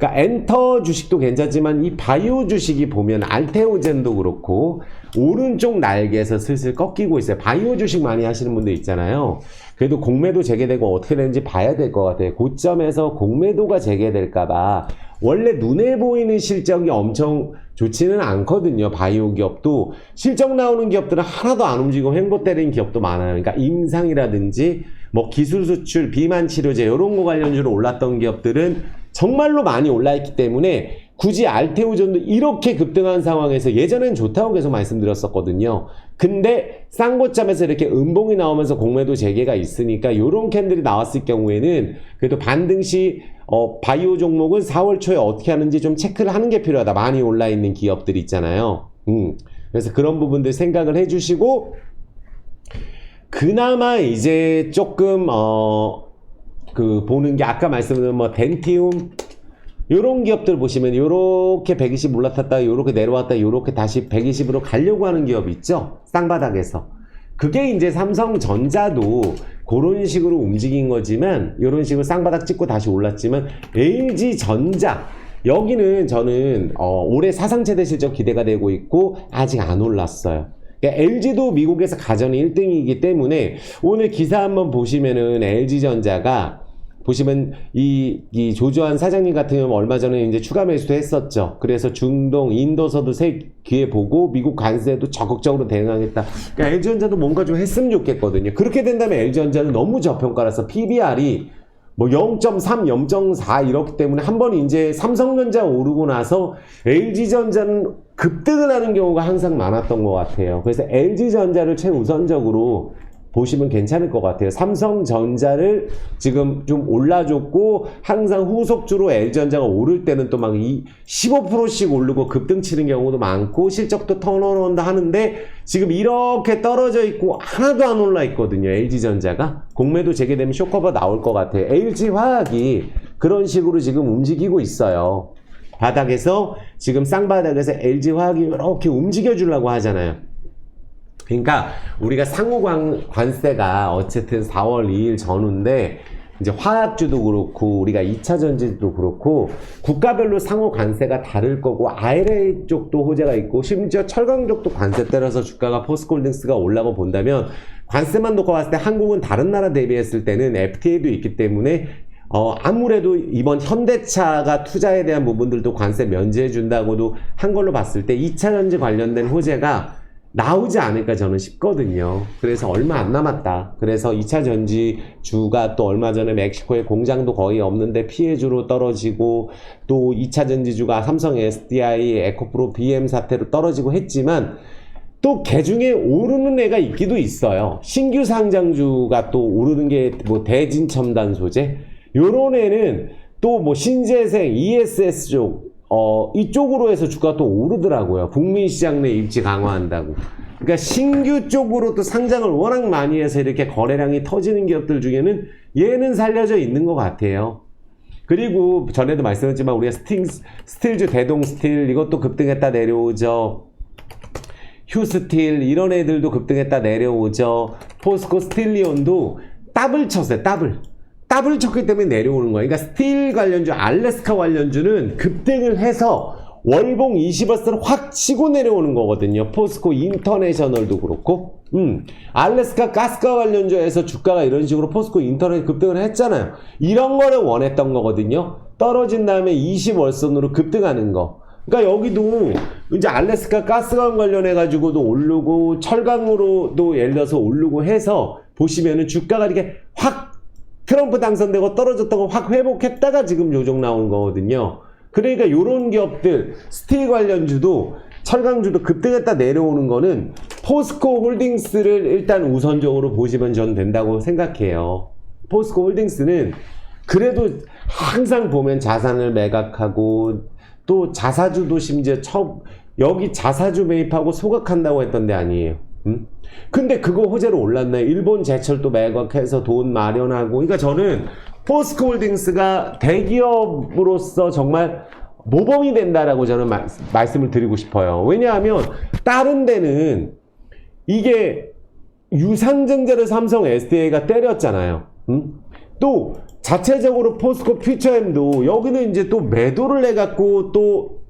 그러니까 엔터 주식도 괜찮지만 이 바이오 주식이 보면 알테오젠도 그렇고 오른쪽 날개에서 슬슬 꺾이고 있어요. 바이오 주식 많이 하시는 분들 있잖아요. 그래도 공매도 재개되고 어떻게 되는지 봐야 될 것 같아요. 고점에서 공매도가 재개될까봐 원래 눈에 보이는 실적이 엄청 좋지는 않거든요. 바이오 기업도 실적 나오는 기업들은 하나도 안 움직이고 횡보 때리는 기업도 많아요. 그러니까 임상이라든지 뭐 기술 수출, 비만 치료제 이런 거 관련주로 올랐던 기업들은 정말로 많이 올라있기 때문에 굳이 알테오전도 이렇게 급등한 상황에서 예전엔 좋다고 계속 말씀드렸었거든요. 근데 싼 고점에서 이렇게 음봉이 나오면서 공매도 재개가 있으니까 이런 캔들이 나왔을 경우에는 그래도 반등 시 바이오 종목은 4월 초에 어떻게 하는지 좀 체크를 하는 게 필요하다. 많이 올라있는 기업들 있잖아요. 그래서 그런 부분들 생각을 해주시고 그나마 이제 조금 보는 게 아까 말씀드린 뭐 덴티움 요런 기업들 보시면 요렇게 120 올라탔다가 요렇게 내려왔다 요렇게 다시 120으로 가려고 하는 기업 있죠? 쌍바닥에서. 그게 이제 삼성전자도 그런 식으로 움직인 거지만 요런 식으로 쌍바닥 찍고 다시 올랐지만 LG전자 여기는 저는 올해 사상 최대 실적 기대가 되고 있고 아직 안 올랐어요. LG도 미국에서 가전이 1등이기 때문에 오늘 기사 한번 보시면은 LG전자가 보시면 이 조주환 사장님 같은 경우는 얼마 전에 이제 추가 매수도 했었죠. 그래서 중동, 인도서도 새 기회 보고 미국 관세도 적극적으로 대응하겠다. 그러니까 LG전자도 뭔가 좀 했으면 좋겠거든요. 그렇게 된다면 LG전자는 너무 저평가라서 PBR이 뭐 0.3, 0.4 이렇기 때문에 한번 이제 삼성전자 오르고 나서 LG전자는 급등을 하는 경우가 항상 많았던 것 같아요. 그래서 LG전자를 최우선적으로 보시면 괜찮을 것 같아요. 삼성전자를 지금 좀 올라줬고 항상 후속주로 LG전자가 오를 때는 또 막 15%씩 오르고 급등 치는 경우도 많고 실적도 턴어라운드 하는데 지금 이렇게 떨어져 있고 하나도 안 올라 있거든요. LG전자가 공매도 재개되면 쇼커버 나올 것 같아요. LG화학이 그런 식으로 지금 움직이고 있어요. 바닥에서 지금 쌍바닥에서 LG화학이 이렇게 움직여 주려고 하잖아요. 그러니까 우리가 상호 관세가 어쨌든 4월 2일 전후인데 이제 화학주도 그렇고 우리가 2차 전지도 그렇고 국가별로 상호 관세가 다를 거고 IRA 쪽도 호재가 있고 심지어 철강 쪽도 관세 때려서 주가가 포스코홀딩스가 올라고 본다면 관세만 놓고 봤을 때 한국은 다른 나라 대비했을 때는 FTA도 있기 때문에 아무래도 이번 현대차가 투자에 대한 부분들도 관세 면제해 준다고도 한 걸로 봤을 때 2차 전지 관련된 호재가 나오지 않을까 저는 싶거든요. 그래서 얼마 안 남았다. 그래서 2차 전지주가 또 얼마 전에 멕시코에 공장도 거의 없는데 피해주로 떨어지고 또 2차 전지주가 삼성 SDI, 에코프로, BM 사태로 떨어지고 했지만 또 개중에 오르는 애가 있기도 있어요. 신규 상장주가 또 오르는 게 뭐 대진첨단 소재 요런 애는 또 뭐 신재생, ESS 쪽 이쪽으로 해서 주가가 또 오르더라고요. 북미 시장 내 입지 강화한다고. 그러니까 신규 쪽으로 또 상장을 워낙 많이 해서 이렇게 거래량이 터지는 기업들 중에는 얘는 살려져 있는 것 같아요. 그리고 전에도 말씀했지만 우리가 스틸주 대동스틸 이것도 급등했다 내려오죠. 휴스틸 이런 애들도 급등했다 내려오죠. 포스코 스틸리온도 더블 쳤어요. 더블 쳤기 때문에 내려오는 거예요. 그러니까 스틸 관련주, 알래스카 관련주는 급등을 해서 월봉 20월선을 확 치고 내려오는 거거든요. 포스코 인터내셔널도 그렇고 알래스카 가스가 관련주에서 주가가 이런 식으로 포스코 인터넷 급등을 했잖아요. 이런 거를 원했던 거거든요. 떨어진 다음에 20월선으로 급등하는 거. 그러니까 여기도 이제 알래스카 가스관 관련해 가지고도 오르고 철강으로도 예를 들어서 오르고 해서 보시면은 주가가 이렇게 확 트럼프 당선되고 떨어졌던 거 확 회복했다가 지금 요정 나온 거거든요. 그러니까 요런 기업들 스틸 관련주도 철강주도 급등했다 내려오는 거는 포스코 홀딩스를 일단 우선적으로 보시면 전 된다고 생각해요. 포스코 홀딩스는 그래도 항상 보면 자산을 매각하고 또 자사주도 심지어 여기 자사주 매입하고 소각한다고 했던 데 아니에요. 근데 그거 호재로 올랐나요? 일본 제철도 매각해서 돈 마련하고. 그러니까 저는 포스코 홀딩스가 대기업으로서 정말 모범이 된다라고 저는 말씀을 드리고 싶어요. 왜냐하면 다른 데는 이게 유상증자를 삼성 SDA가 때렸잖아요. 또 자체적으로 포스코 퓨처엠도 여기는 이제 또 매도를 해갖고 또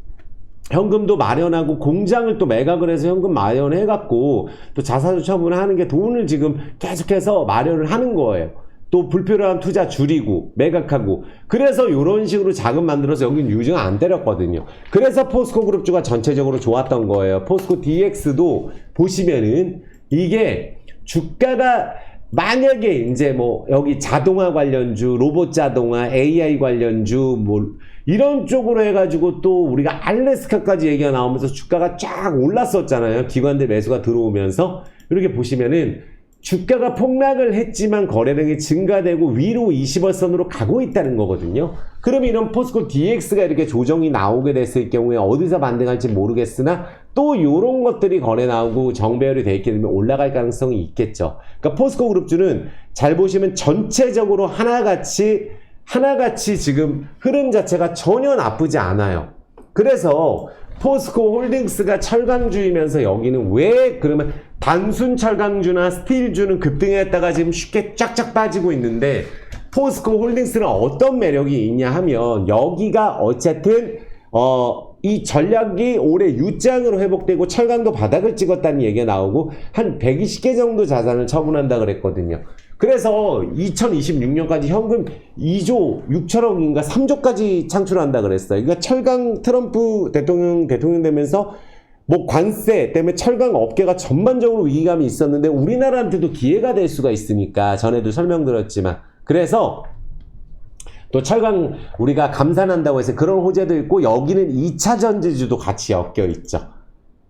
현금도 마련하고 공장을 또 매각을 해서 현금 마련해갖고 또 자사주 처분을 하는 게 돈을 지금 계속해서 마련을 하는 거예요. 또 불필요한 투자 줄이고 매각하고 그래서 이런 식으로 자금 만들어서 여기는 유증 안 때렸거든요. 그래서 포스코 그룹주가 전체적으로 좋았던 거예요. 포스코 DX도 보시면은 이게 주가가 만약에 이제 뭐 여기 자동화 관련주, 로봇 자동화, AI 관련주 뭐 이런 쪽으로 해가지고 또 우리가 알래스카까지 얘기가 나오면서 주가가 쫙 올랐었잖아요. 기관들 매수가 들어오면서 이렇게 보시면은 주가가 폭락을 했지만 거래량이 증가되고 위로 20월선으로 가고 있다는 거거든요. 그럼 이런 포스코 DX가 이렇게 조정이 나오게 됐을 경우에 어디서 반등할지 모르겠으나 또 이런 것들이 거래 나오고 정배열이 돼 있게 되면 올라갈 가능성이 있겠죠. 그러니까 포스코 그룹주는 잘 보시면 전체적으로 하나같이 지금 흐름 자체가 전혀 나쁘지 않아요. 그래서 포스코 홀딩스가 철강주이면서 여기는 왜 그러면 단순 철강주나 스틸주는 급등했다가 지금 쉽게 쫙쫙 빠지고 있는데 포스코 홀딩스는 어떤 매력이 있냐 하면 여기가 어쨌든 이 전략이 올해 U장으로 회복되고 철강도 바닥을 찍었다는 얘기가 나오고 한 120개 정도 자산을 처분한다 그랬거든요. 그래서 2026년까지 현금 2조 6천억인가 3조까지 창출한다 그랬어요. 그러니까 철강 트럼프 대통령 되면서 뭐 관세 때문에 철강 업계가 전반적으로 위기감이 있었는데 우리나라한테도 기회가 될 수가 있으니까 전에도 설명드렸지만 그래서 또 철강 우리가 감산한다고 해서 그런 호재도 있고 여기는 2차 전지주도 같이 엮여 있죠.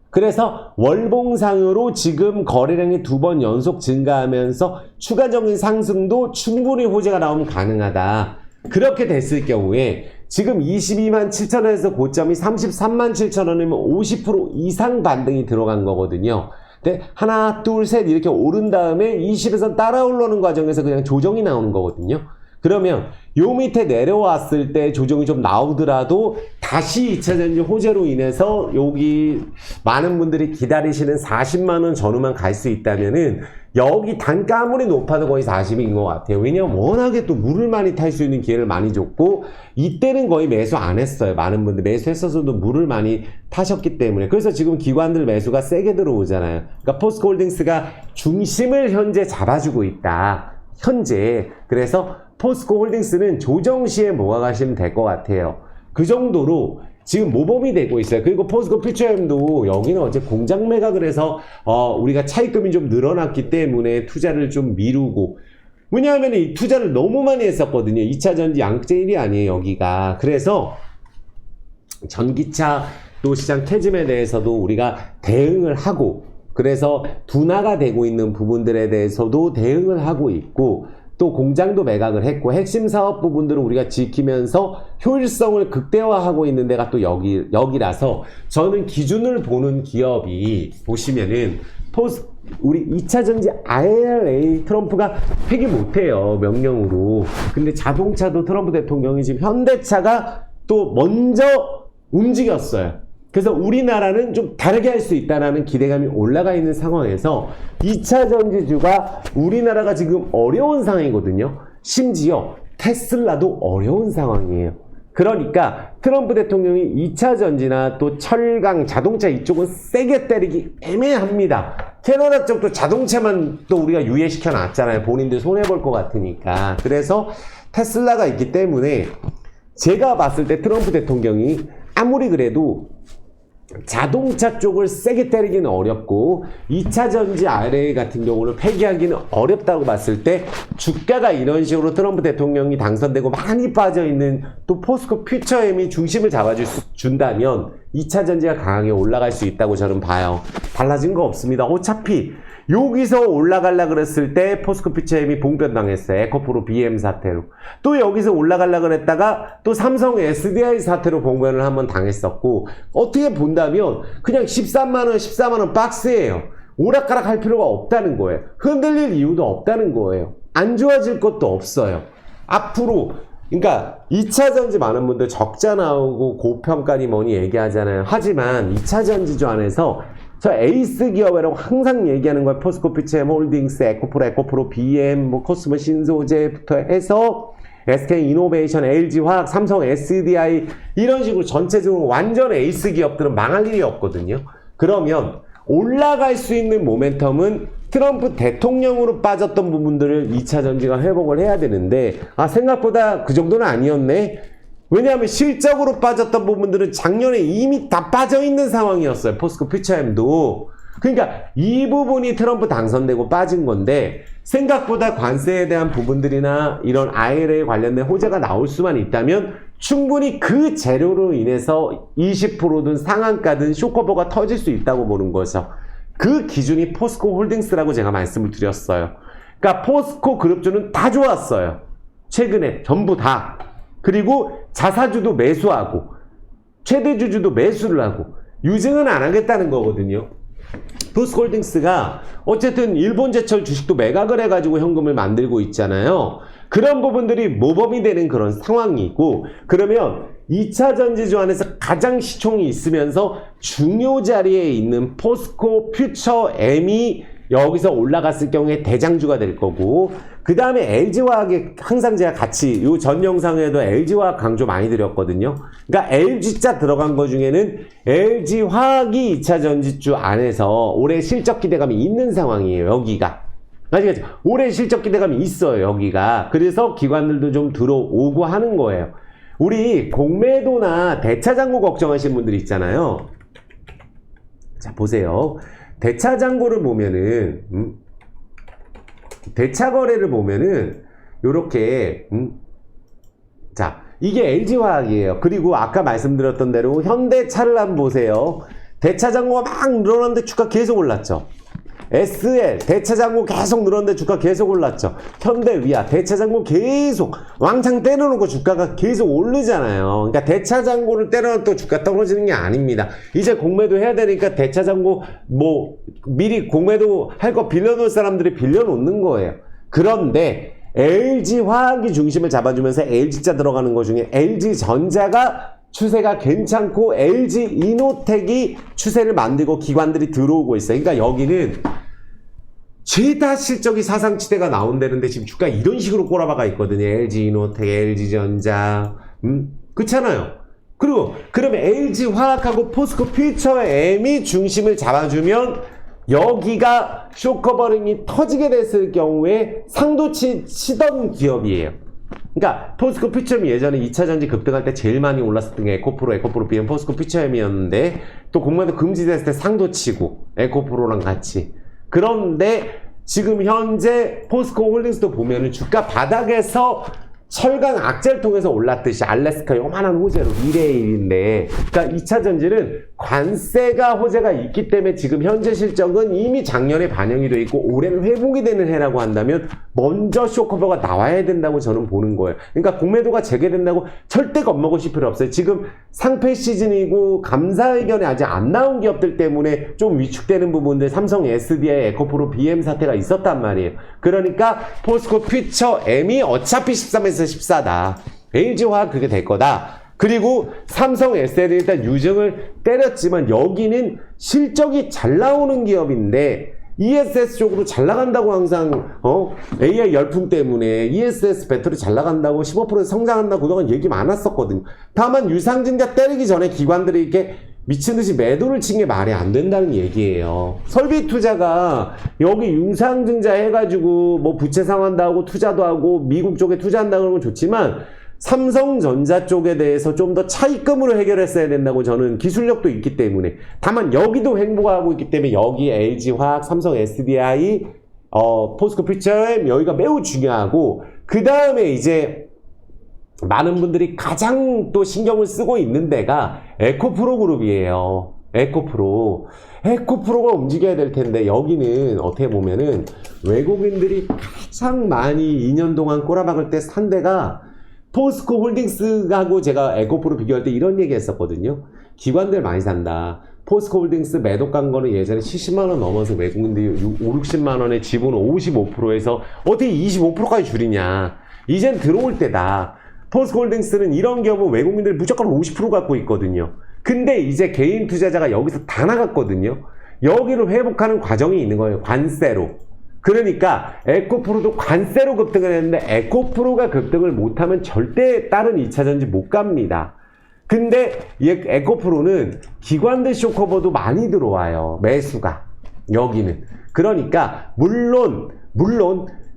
그래서 월봉상으로 지금 거래량이 2번 연속 증가하면서 추가적인 상승도 충분히 호재가 나오면 가능하다. 그렇게 됐을 경우에 지금 22만 7천원에서 고점이 33만 7천원이면 50% 이상 반등이 들어간 거거든요. 근데 하나, 둘, 셋 이렇게 오른 다음에 20에서 따라 올라오는 과정에서 그냥 조정이 나오는 거거든요. 그러면 요 밑에 내려왔을 때 조정이 좀 나오더라도 다시 2차전지 호재로 인해서 여기 많은 분들이 기다리시는 40만원 전후만 갈 수 있다면은 여기 단가 아무리 높아도 거의 40인 것 같아요. 왜냐면 워낙에 또 물을 많이 탈 수 있는 기회를 많이 줬고 이때는 거의 매수 안 했어요. 많은 분들 매수했어서도 물을 많이 타셨기 때문에 그래서 지금 기관들 매수가 세게 들어오잖아요. 그러니까 포스코 홀딩스가 중심을 현재 잡아주고 있다. 현재 그래서 포스코 홀딩스는 조정 시에 모아가시면 될 것 같아요. 그 정도로 지금 모범이 되고 있어요. 그리고 포스코 퓨처엠도 여기는 어제 공장 매각을 해서 우리가 차입금이 좀 늘어났기 때문에 투자를 좀 미루고 왜냐하면 이 투자를 너무 많이 했었거든요. 2차전지 양극재1이 아니에요 여기가. 그래서 전기차 또 시장 캐즘에 대해서도 우리가 대응을 하고 그래서 둔화가 되고 있는 부분들에 대해서도 대응을 하고 있고 또 공장도 매각을 했고 핵심 사업 부분들을 우리가 지키면서 효율성을 극대화하고 있는 데가 또 여기라서 저는 기준을 보는 기업이 보시면은 우리 2차전지 IRA 트럼프가 폐기 못해요 명령으로. 근데 자동차도 트럼프 대통령이 지금 현대차가 또 먼저 움직였어요. 그래서 우리나라는 좀 다르게 할 수 있다는 기대감이 올라가 있는 상황에서 2차 전지주가 우리나라가 지금 어려운 상황이거든요. 심지어 테슬라도 어려운 상황이에요. 그러니까 트럼프 대통령이 2차 전지나 또 철강, 자동차 이쪽은 세게 때리기 애매합니다. 캐나다 쪽도 자동차만 또 우리가 유예시켜 놨잖아요. 본인들 손해볼 것 같으니까. 그래서 테슬라가 있기 때문에 제가 봤을 때 트럼프 대통령이 아무리 그래도 자동차 쪽을 세게 때리기는 어렵고 2차 전지 RA 같은 경우는 폐기하기는 어렵다고 봤을 때 주가가 이런 식으로 트럼프 대통령이 당선되고 많이 빠져있는 또 포스코 퓨처엠이 중심을 잡아준다면 2차 전지가 강하게 올라갈 수 있다고 저는 봐요. 달라진 거 없습니다. 어차피 여기서 올라가려 그랬을 때 포스코 퓨처엠이 봉변당했어요. 에코프로 BM 사태로. 또 여기서 올라가려 그랬다가 또 삼성 SDI 사태로 봉변을 한번 당했었고 어떻게 본다면 그냥 13만원 14만원 박스예요. 오락가락 할 필요가 없다는 거예요. 흔들릴 이유도 없다는 거예요. 안 좋아질 것도 없어요. 앞으로 그러니까 2차 전지 많은 분들 적자 나오고 고평가니 뭐니 얘기하잖아요. 하지만 2차 전지주 안에서 저 에이스 기업이라고 항상 얘기하는 거예요. 포스코 퓨처엠 홀딩스, 에코프로, BM, 뭐 코스모 신소재부터 해서 SK이노베이션, LG화학, 삼성 SDI 이런 식으로 전체적으로 완전 에이스 기업들은 망할 일이 없거든요. 그러면 올라갈 수 있는 모멘텀은 트럼프 대통령으로 빠졌던 부분들을 2차 전지가 회복을 해야 되는데 생각보다 그 정도는 아니었네. 왜냐하면 실적으로 빠졌던 부분들은 작년에 이미 다 빠져있는 상황이었어요. 포스코 퓨처엠도. 그러니까 이 부분이 트럼프 당선되고 빠진 건데 생각보다 관세에 대한 부분들이나 이런 IRA 관련된 호재가 나올 수만 있다면 충분히 그 재료로 인해서 20%든 상한가든 쇼커버가 터질 수 있다고 보는 거죠. 그 기준이 포스코 홀딩스라고 제가 말씀을 드렸어요. 그러니까 포스코 그룹주는 다 좋았어요. 최근에 전부 다. 그리고 자사주도 매수하고 최대주주도 매수를 하고 유증은 안 하겠다는 거거든요. 포스코 홀딩스가 어쨌든 일본제철 주식도 매각을 해가지고 현금을 만들고 있잖아요. 그런 부분들이 모범이 되는 그런 상황이고, 그러면 2차 전지주 안에서 가장 시총이 있으면서 중요 자리에 있는 포스코 퓨처엠이 여기서 올라갔을 경우에 대장주가 될 거고, 그 다음에 LG화학에 항상 제가 같이 요 전 영상에도 LG화학 강조 많이 드렸거든요. 그러니까 LG자 들어간 거 중에는 LG화학이 2차 전지주 안에서 올해 실적 기대감이 있는 상황이에요. 여기가. 아시겠죠? 올해 실적 기대감이 있어요. 여기가. 그래서 기관들도 좀 들어오고 하는 거예요. 우리 공매도나 대차장고 걱정하시는 분들 있잖아요. 자, 보세요. 대차장고를 보면은 대차거래를 보면은 요렇게 자, 이게 LG화학이에요. 그리고 아까 말씀드렸던 대로 현대차를 한번 보세요. 대차장고가 막 늘어났는데 주가 계속 올랐죠. SL 대차장고 계속 늘었는데 주가 계속 올랐죠. 현대위아 대차장고 계속 왕창 때려놓고 주가가 계속 오르잖아요. 그러니까 대차장고를 때려놓고 주가 떨어지는 게 아닙니다. 이제 공매도 해야 되니까 대차장고 뭐 미리 공매도 할 거 빌려놓을 사람들이 빌려놓는 거예요. 그런데 LG화학이 중심을 잡아주면서 LG자 들어가는 것 중에 LG전자가 추세가 괜찮고 LG이노텍이 추세를 만들고 기관들이 들어오고 있어요. 그러니까 여기는 최다 실적이 사상치대가 나온다는데 지금 주가 이런 식으로 꼬라박아 있거든요. LG이노텍, LG전자 그렇잖아요. 그리고 그러면 LG화학하고 포스코 퓨처엠이 중심을 잡아주면 여기가 쇼커버링이 터지게 됐을 경우에 상도 치던 기업이에요. 그러니까 포스코 퓨처엠이 예전에 2차 전지 급등할 때 제일 많이 올랐었던 게 에코프로 BM 포스코 퓨처엠이었는데 또 공매도 금지됐을 때 상도 치고 에코프로랑 같이. 그런데 지금 현재 포스코 홀딩스도 보면은 주가 바닥에서 철강 악재를 통해서 올랐듯이 알래스카 요만한 호재로 2대1인데, 그러니까 2차 전지는 관세가 호재가 있기 때문에 지금 현재 실적은 이미 작년에 반영이 돼 있고 올해는 회복이 되는 해라고 한다면 먼저 쇼커버가 나와야 된다고 저는 보는 거예요. 그러니까 공매도가 재개된다고 절대 겁먹으실 필요 없어요. 지금 상패 시즌이고 감사 의견이 아직 안 나온 기업들 때문에 좀 위축되는 부분들, 삼성 SDI, 에코프로 BM 사태가 있었단 말이에요. 그러니까 포스코 퓨처엠이 어차피 13에서 14다. LG화학 그게 될 거다. 그리고 삼성 SL이 일단 유증을 때렸지만 여기는 실적이 잘 나오는 기업인데 ESS 쪽으로 잘 나간다고 항상 AI 열풍 때문에 ESS 배터리 잘 나간다고 15% 성장한다고 그동안 얘기 많았었거든요. 다만 유상증자 때리기 전에 기관들이 이렇게 미친듯이 매도를 친 게 말이 안 된다는 얘기예요. 설비 투자가 여기 유상증자 해가지고 뭐 부채 상환도 하고 투자도 하고 미국 쪽에 투자한다고 그러면 좋지만 삼성전자 쪽에 대해서 좀 더 차입금으로 해결했어야 된다고 저는 기술력도 있기 때문에. 다만 여기도 횡보하고 있기 때문에 여기 LG화학, 삼성 SDI, 포스코 퓨처엠 여기가 매우 중요하고, 그 다음에 이제 많은 분들이 가장 또 신경을 쓰고 있는 데가 에코프로 그룹이에요. 에코프로가 움직여야 될 텐데 여기는 어떻게 보면은 외국인들이 가장 많이 2년 동안 꼬라박을 때 산 데가 포스코 홀딩스하고 제가 에코프로 비교할 때 이런 얘기 했었거든요. 기관들 많이 산다. 포스코 홀딩스 매도 간 거는 예전에 70만원 넘어서 외국인들이 5, 60만원에 지분 55%에서 어떻게 25%까지 줄이냐. 이젠 들어올 때다. 포스코 홀딩스는 이런 기업은 외국인들이 무조건 50% 갖고 있거든요. 근데 이제 개인 투자자가 여기서 다 나갔거든요. 여기를 회복하는 과정이 있는 거예요. 관세로. 그러니까 에코프로도 관세로 급등을 했는데 에코프로가 급등을 못하면 절대 다른 2차전지 못 갑니다. 근데 이 에코프로는 기관들 쇼커버도 많이 들어와요. 매수가 여기는. 그러니까 물론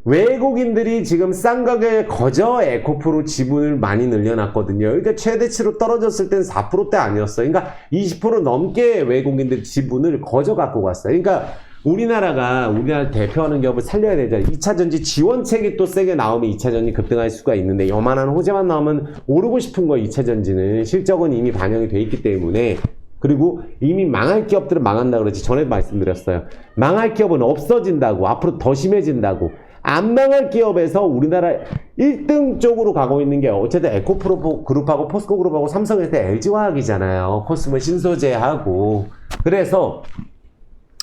외국인들이 지금 싼 가격에 거저 에코프로 지분을 많이 늘려놨거든요. 그러니까 최대치로 떨어졌을 땐 4%대 아니었어요. 그러니까 20% 넘게 외국인들 지분을 거저 갖고 갔어요. 그러니까 우리나라 대표하는 기업을 살려야 되잖아요. 2차전지 지원책이 또 세게 나오면 2차전지 급등할 수가 있는데 요만한 호재만 나오면 오르고 싶은 거예요. 2차전지는 실적은 이미 반영이 돼 있기 때문에. 그리고 이미 망할 기업들은 망한다 그랬지. 전에도 말씀드렸어요. 망할 기업은 없어진다고. 앞으로 더 심해진다고. 안 망할 기업에서 우리나라 1등 쪽으로 가고 있는 게 어쨌든 에코프로 그룹하고 포스코 그룹하고 삼성에서 LG화학이잖아요. 코스모 신소재하고. 그래서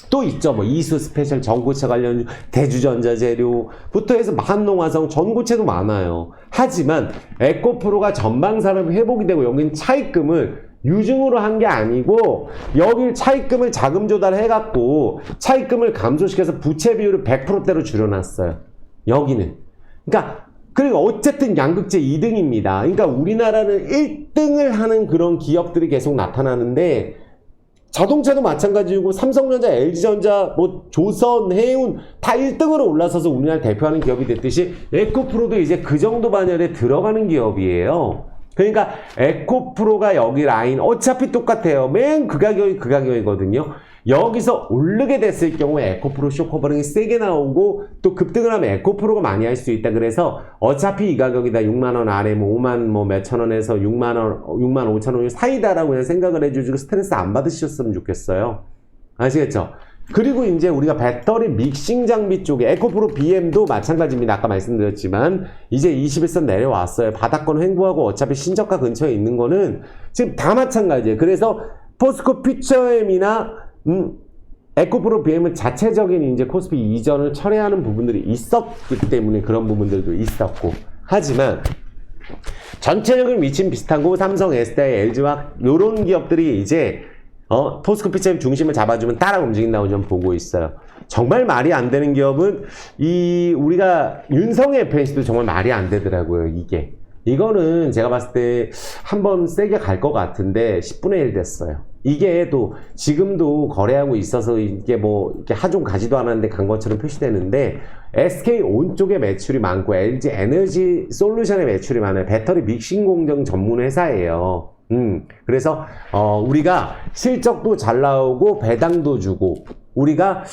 또 있죠. 뭐 이수 스페셜 전고체 관련 대주전자재료부터 해서 한농화성 전고체도 많아요. 하지만 에코프로가 전방산업 회복이 되고 여기는 차입금을 유증으로 한 게 아니고 여기 차입금을 자금 조달해갖고 차입금을 감소시켜서 부채 비율을 100%대로 줄여놨어요. 여기는. 그러니까 그리고 어쨌든 양극재 2등입니다. 그러니까 우리나라는 1등을 하는 그런 기업들이 계속 나타나는데 자동차도 마찬가지고 삼성전자, LG전자, 뭐 조선, 해운 다 1등으로 올라서서 우리나라 대표하는 기업이 됐듯이 에코프로도 이제 그 정도 반열에 들어가는 기업이에요. 그러니까 에코프로가 여기 라인 어차피 똑같아요. 맨 그 가격이 그 가격이거든요. 여기서 오르게 됐을 경우에 에코프로 쇼커버링이 세게 나오고 또 급등을 하면 에코프로가 많이 할 수 있다. 그래서 어차피 이 가격이다. 6만원 아래 뭐 5만 뭐 몇천 원에서 6만원, 6만 5천 원 사이다라고 그냥 생각을 해주시고 스트레스 안 받으셨으면 좋겠어요. 아시겠죠? 그리고 이제 우리가 배터리 믹싱 장비 쪽에 에코프로 BM도 마찬가지입니다. 아까 말씀드렸지만 이제 21선 내려왔어요. 바닥권 횡보하고 어차피 신저가 근처에 있는 거는 지금 다 마찬가지예요. 그래서 포스코 퓨처엠이나 에코프로 BM은 자체적인 이제 코스피 이전을 철회하는 부분들이 있었기 때문에 그런 부분들도 있었고 하지만 전체적인 위치는 비슷하고 삼성, SDI, LG화학 요런 기업들이 이제 포스코 퓨처엠 중심을 잡아주면 따라 움직인다고 좀 보고 있어요. 정말 말이 안 되는 기업은 우리가 윤성의 FNC도 정말 말이 안 되더라고요. 이거는 제가 봤을 때 한번 세게 갈 것 같은데 10분의 1 됐어요. 이게 또 지금도 거래하고 있어서 이게 뭐 이렇게 하종 가지도 않았는데 간 것처럼 표시되는데 SK온 쪽에 매출이 많고 LG 에너지 솔루션의 매출이 많아요. 배터리 믹싱 공정 전문 회사예요. 그래서 우리가 실적도 잘 나오고 배당도 주고 우리가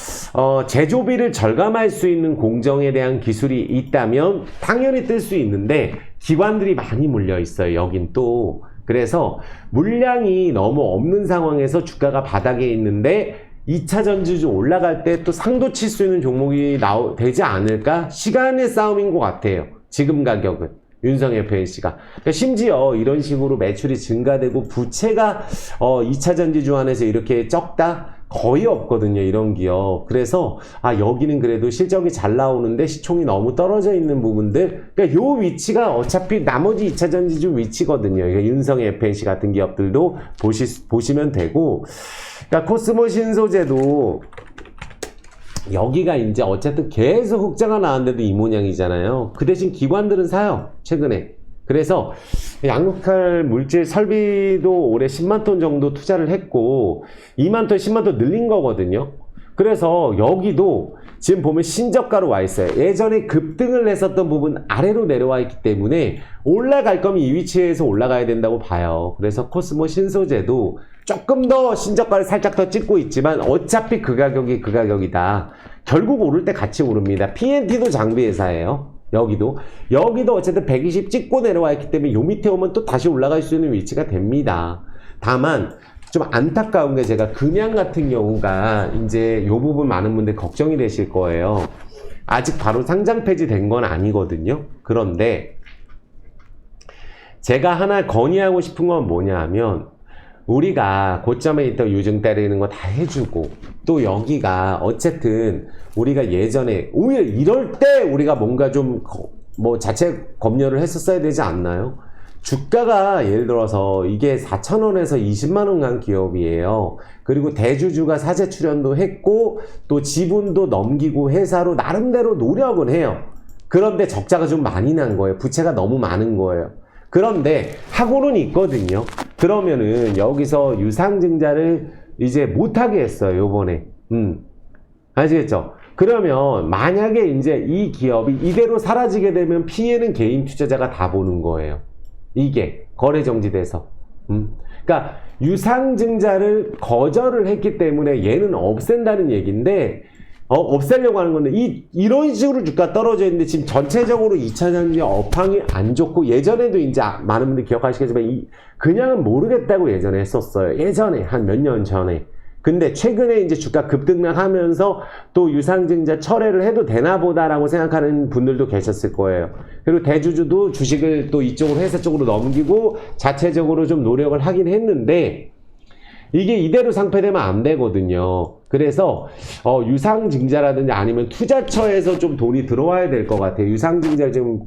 제조비를 절감할 수 있는 공정에 대한 기술이 있다면 당연히 뜰 수 있는데 기관들이 많이 몰려 있어요. 여긴 또. 그래서 물량이 너무 없는 상황에서 주가가 바닥에 있는데 2차 전지 올라갈 때 또 상도 칠 수 있는 종목이 되지 않을까? 시간의 싸움인 것 같아요. 지금 가격은. 윤성 FNC가. 그러니까 심지어 이런 식으로 매출이 증가되고 부채가 2차 전지주 안에서 이렇게 적다? 거의 없거든요. 이런 기업. 그래서 여기는 그래도 실적이 잘 나오는데 시총이 너무 떨어져 있는 부분들. 그러니까 요 위치가 어차피 나머지 2차 전지주 위치거든요. 그러니까 윤성 FNC 같은 기업들도 보시면 되고. 그러니까 코스모 신소재도 여기가 이제 어쨌든 계속 흑자가 나왔는데도 이 모양이잖아요. 그 대신 기관들은 사요. 최근에. 그래서 양극할 물질 설비도 올해 10만 톤 정도 투자를 했고 2만 톤, 10만 톤 늘린 거거든요. 그래서 여기도 지금 보면 신저가로 와 있어요. 예전에 급등을 했었던 부분 아래로 내려와 있기 때문에 올라갈 거면 이 위치에서 올라가야 된다고 봐요. 그래서 코스모 신소재도 조금 더 신저가를 살짝 더 찍고 있지만 어차피 그 가격이 그 가격이다. 결국 오를 때 같이 오릅니다. PNT도 장비 회사예요. 여기도 어쨌든 120 찍고 내려와 있기 때문에 요 밑에 오면 또 다시 올라갈 수 있는 위치가 됩니다. 다만 좀 안타까운 게 제가 금양 같은 경우가 이제 요 부분 많은 분들 걱정이 되실 거예요. 아직 바로 상장 폐지된 건 아니거든요. 그런데 제가 하나 건의하고 싶은 건 뭐냐 하면 우리가 고점에 있던 유증 때리는 거 다 해주고 또 여기가 어쨌든 우리가 예전에 오히려 이럴 때 우리가 뭔가 좀 뭐 자체 검열을 했었어야 되지 않나요? 주가가 예를 들어서 이게 4,000원에서 20만원 간 기업이에요. 그리고 대주주가 사재 출연도 했고 또 지분도 넘기고 회사로 나름대로 노력은 해요. 그런데 적자가 좀 많이 난 거예요. 부채가 너무 많은 거예요. 그런데 하고는 있거든요. 그러면은 여기서 유상증자를 이제 못하게 했어요, 요번에. 아시겠죠? 그러면 만약에 이제 이 기업이 이대로 사라지게 되면 피해는 개인 투자자가 다 보는 거예요. 이게 거래 정지돼서. 그러니까 유상증자를 거절을 했기 때문에 얘는 없앤다는 얘기인데 없애려고 하는 건데 이런 식으로 주가 떨어져 있는데 지금 전체적으로 2차전지 업황이 안 좋고 예전에도 이제 많은 분들이 기억하시겠지만 그냥은 모르겠다고 예전에 했었어요. 예전에 한 몇 년 전에. 근데 최근에 이제 주가 급등락하면서 또 유상증자 철회를 해도 되나 보다라고 생각하는 분들도 계셨을 거예요. 그리고 대주주도 주식을 또 이쪽으로 회사 쪽으로 넘기고 자체적으로 좀 노력을 하긴 했는데 이게 이대로 상폐되면 안 되거든요. 그래서 유상증자라든지 아니면 투자처에서 좀 돈이 들어와야 될 것 같아요. 유상증자 지금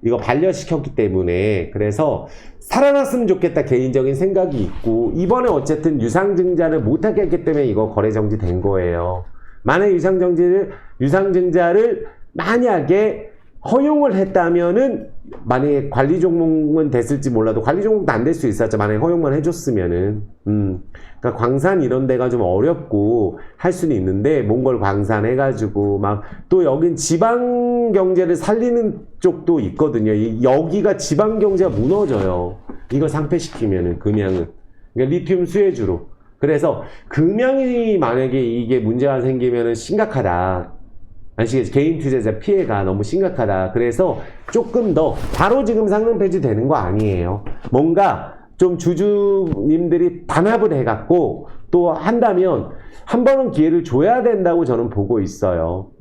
이거 반려시켰기 때문에. 그래서 살아났으면 좋겠다 개인적인 생각이 있고 이번에 어쨌든 유상증자를 못하게 했기 때문에 이거 거래정지 된 거예요. 만약에 유상증자를 만약에 허용을 했다면은 만약에 관리 종목은 됐을지 몰라도 관리 종목도 안 될 수 있었죠. 만약에 허용만 해줬으면은. 그러니까 광산 이런 데가 좀 어렵고 할 수는 있는데 몽골 광산 해가지고 막 또 여긴 지방 경제를 살리는 쪽도 있거든요. 여기가 지방 경제가 무너져요. 이거 상폐시키면은 금양은. 그러니까 리튬 수혜주로. 그래서 금양이 만약에 이게 문제가 생기면은 심각하다. 아시겠죠? 개인 투자자 피해가 너무 심각하다. 그래서 조금 더 바로 지금 상승 폐지 되는 거 아니에요. 뭔가 좀 주주님들이 단합을 해갖고 또 한다면 한 번은 기회를 줘야 된다고 저는 보고 있어요.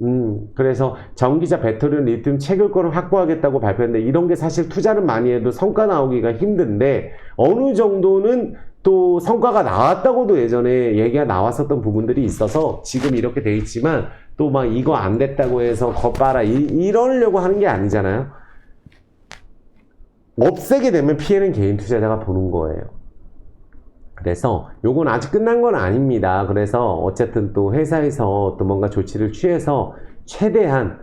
그래서 전기차, 배터리, 리튬 채굴권을 확보하겠다고 발표했는데 이런 게 사실 투자는 많이 해도 성과 나오기가 힘든데 어느 정도는 또 성과가 나왔다고도 예전에 얘기가 나왔었던 부분들이 있어서 지금 이렇게 돼 있지만 또 막 이거 안 됐다고 해서 겉봐라 이러려고 하는 게 아니잖아요. 없애게 되면 피해는 개인 투자자가 보는 거예요. 그래서 요건 아직 끝난 건 아닙니다. 그래서 어쨌든 또 회사에서 또 뭔가 조치를 취해서 최대한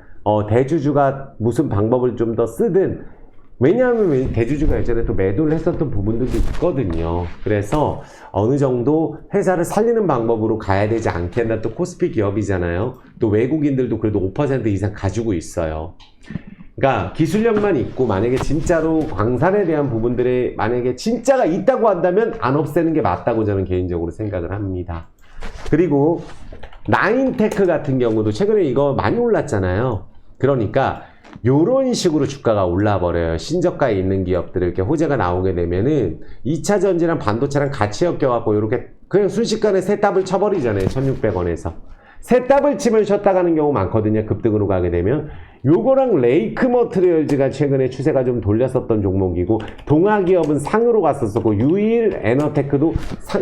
대주주가 무슨 방법을 좀 더 쓰든 왜냐하면 대주주가 예전에 또 매도를 했었던 부분들도 있거든요. 그래서 어느 정도 회사를 살리는 방법으로 가야 되지 않겠나. 또 코스피 기업이잖아요. 또 외국인들도 그래도 5% 이상 가지고 있어요. 그러니까 기술력만 있고 만약에 진짜로 광산에 대한 부분들에 만약에 진짜가 있다고 한다면 안 없애는 게 맞다고 저는 개인적으로 생각을 합니다. 그리고 나인테크 같은 경우도 최근에 이거 많이 올랐잖아요. 그러니까 요런 식으로 주가가 올라버려요. 신저가에 있는 기업들을 이렇게 호재가 나오게 되면은 2차 전지랑 반도체랑 같이 엮여갖고 이렇게 그냥 순식간에 세 답을 쳐버리잖아요. 1600원에서. 세 답을 치면 쉬었다 가는 경우 많거든요. 급등으로 가게 되면. 요거랑 레이크 머트리얼즈가 최근에 추세가 좀 돌렸었던 종목이고 동아기업은 상으로 갔었고 유일 에너테크도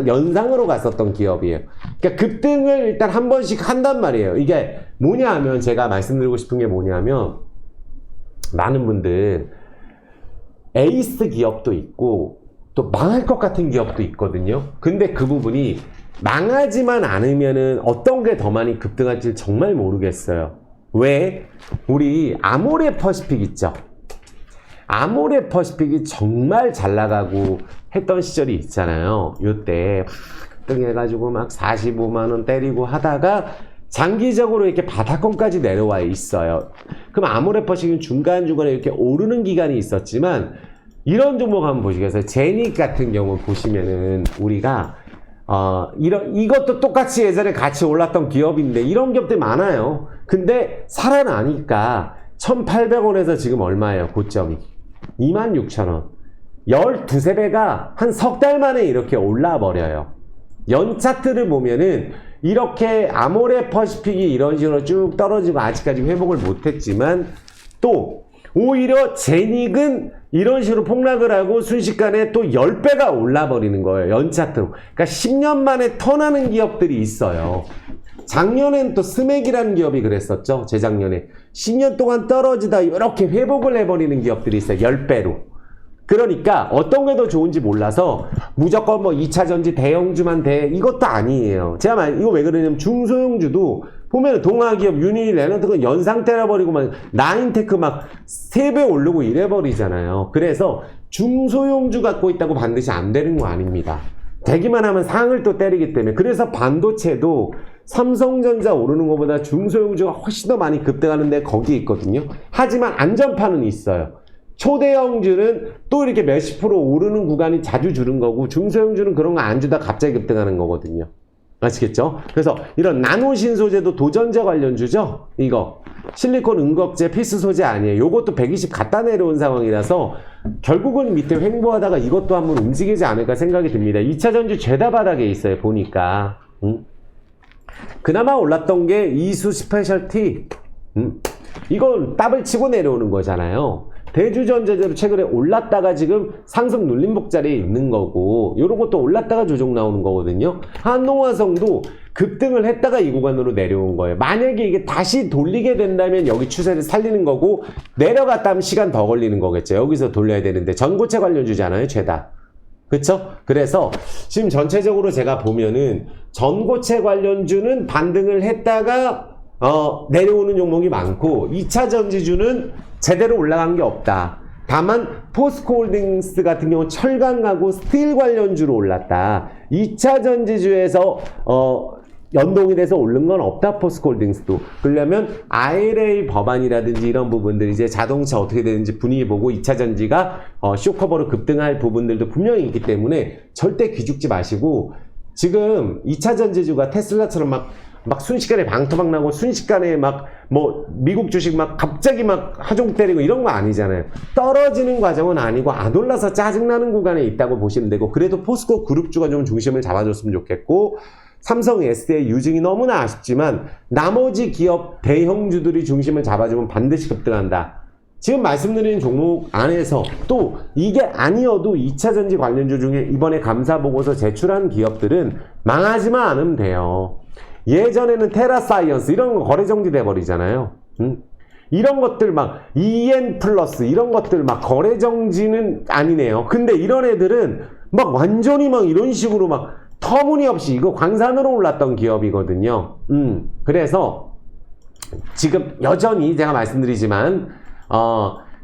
연상으로 갔었던 기업이에요. 그러니까 급등을 일단 한 번씩 한단 말이에요. 이게 뭐냐 하면 제가 말씀드리고 싶은 게 뭐냐 하면 많은 분들 에이스 기업도 있고 또 망할 것 같은 기업도 있거든요. 근데 그 부분이 망하지만 않으면은 어떤 게 더 많이 급등할지 정말 모르겠어요. 왜? 우리 아모레 퍼시픽 있죠? 아모레 퍼시픽이 정말 잘 나가고 했던 시절이 있잖아요. 요때 막 급등해가지고 막 45만원 때리고 하다가 장기적으로 이렇게 바닥권까지 내려와 있어요. 그럼 아모레 퍼시픽은 중간중간에 이렇게 오르는 기간이 있었지만 이런 종목 한번 보시겠어요? 제닉 같은 경우 보시면은 우리가 이것도 똑같이 예전에 같이 올랐던 기업인데 이런 기업들 많아요. 근데 살아나니까 1,800원에서 지금 얼마예요? 고점이 26,000원. 12~13배가 한 석 달 만에 이렇게 올라 버려요. 연 차트를 보면은 이렇게 아모레 퍼시픽이 이런 식으로 쭉 떨어지고 아직까지 회복을 못했지만 또 오히려 제닉은 이런 식으로 폭락을 하고 순식간에 또 10배가 올라버리는 거예요. 연차트로. 그러니까 10년 만에 턴하는 기업들이 있어요. 작년엔 또 스맥이라는 기업이 그랬었죠. 재작년에. 10년 동안 떨어지다 이렇게 회복을 해버리는 기업들이 있어요. 10배로. 그러니까 어떤 게 더 좋은지 몰라서 무조건 뭐 2차 전지 대형주만 돼 이것도 아니에요. 제가 이거 왜 그러냐면 중소형주도 보면 동아기업 유닛 레너트가 연상 때려버리고 막 나인테크 막 3배 오르고 이래버리잖아요. 그래서 중소형주 갖고 있다고 반드시 안 되는 거 아닙니다. 되기만 하면 상을 또 때리기 때문에. 그래서 반도체도 삼성전자 오르는 것보다 중소형주가 훨씬 더 많이 급등하는데 거기 있거든요. 하지만 안전판은 있어요. 초대형주는 또 이렇게 몇십 프로 오르는 구간이 자주 주는 거고 중소형주는 그런 거 안 주다 갑자기 급등하는 거거든요. 아시겠죠? 그래서 이런 나노신소재도 도전자 관련주죠? 이거 실리콘 응급제 필수 소재 아니에요. 요것도 120 갖다 내려온 상황이라서 결국은 밑에 횡보하다가 이것도 한번 움직이지 않을까 생각이 듭니다. 2차 전지 죄다 바닥에 있어요. 보니까 그나마 올랐던 게 이수 스페셜티 이건 더블 치고 내려오는 거잖아요. 대주전자재로 최근에 올랐다가 지금 상승 눌림목 자리에 있는 거고 요런 것도 올랐다가 조정 나오는 거거든요. 한노화성도 급등을 했다가 이 구간으로 내려온 거예요. 만약에 이게 다시 돌리게 된다면 여기 추세를 살리는 거고 내려갔다 하면 시간 더 걸리는 거겠죠. 여기서 돌려야 되는데 전고체 관련주잖아요. 죄다. 그쵸? 그래서 지금 전체적으로 제가 보면은 전고체 관련주는 반등을 했다가 내려오는 종목이 많고 2차 전지주는 제대로 올라간 게 없다. 다만 포스코홀딩스 같은 경우는 철강하고 스틸 관련주로 올랐다. 2차 전지주에서 연동이 돼서 오른 건 없다. 포스코홀딩스도. 그러려면 IRA 법안이라든지 이런 부분들 이제 자동차 어떻게 되는지 분위기 보고 2차 전지가 쇼커버로 급등할 부분들도 분명히 있기 때문에 절대 기죽지 마시고 지금 2차 전지주가 테슬라처럼 막 순식간에 방토막 나고 순식간에 막 뭐 미국 주식 막 갑자기 막 하종 때리고 이런 거 아니잖아요. 떨어지는 과정은 아니고 안 올라서 짜증나는 구간에 있다고 보시면 되고 그래도 포스코 그룹주가 좀 중심을 잡아줬으면 좋겠고 삼성 SDI 유증이 너무나 아쉽지만 나머지 기업 대형주들이 중심을 잡아주면 반드시 급등한다. 지금 말씀드린 종목 안에서 또 이게 아니어도 2차 전지 관련주 중에 이번에 감사보고서 제출한 기업들은 망하지만 않으면 돼요. 예전에는 테라사이언스 이런 거 거래 정지돼 버리잖아요. 이런 것들 막 EN 플러스 이런 것들 막 거래 정지는 아니네요. 근데 이런 애들은 막 완전히 막 이런 식으로 막 터무니없이 이거 광산으로 올랐던 기업이거든요. 그래서 지금 여전히 제가 말씀드리지만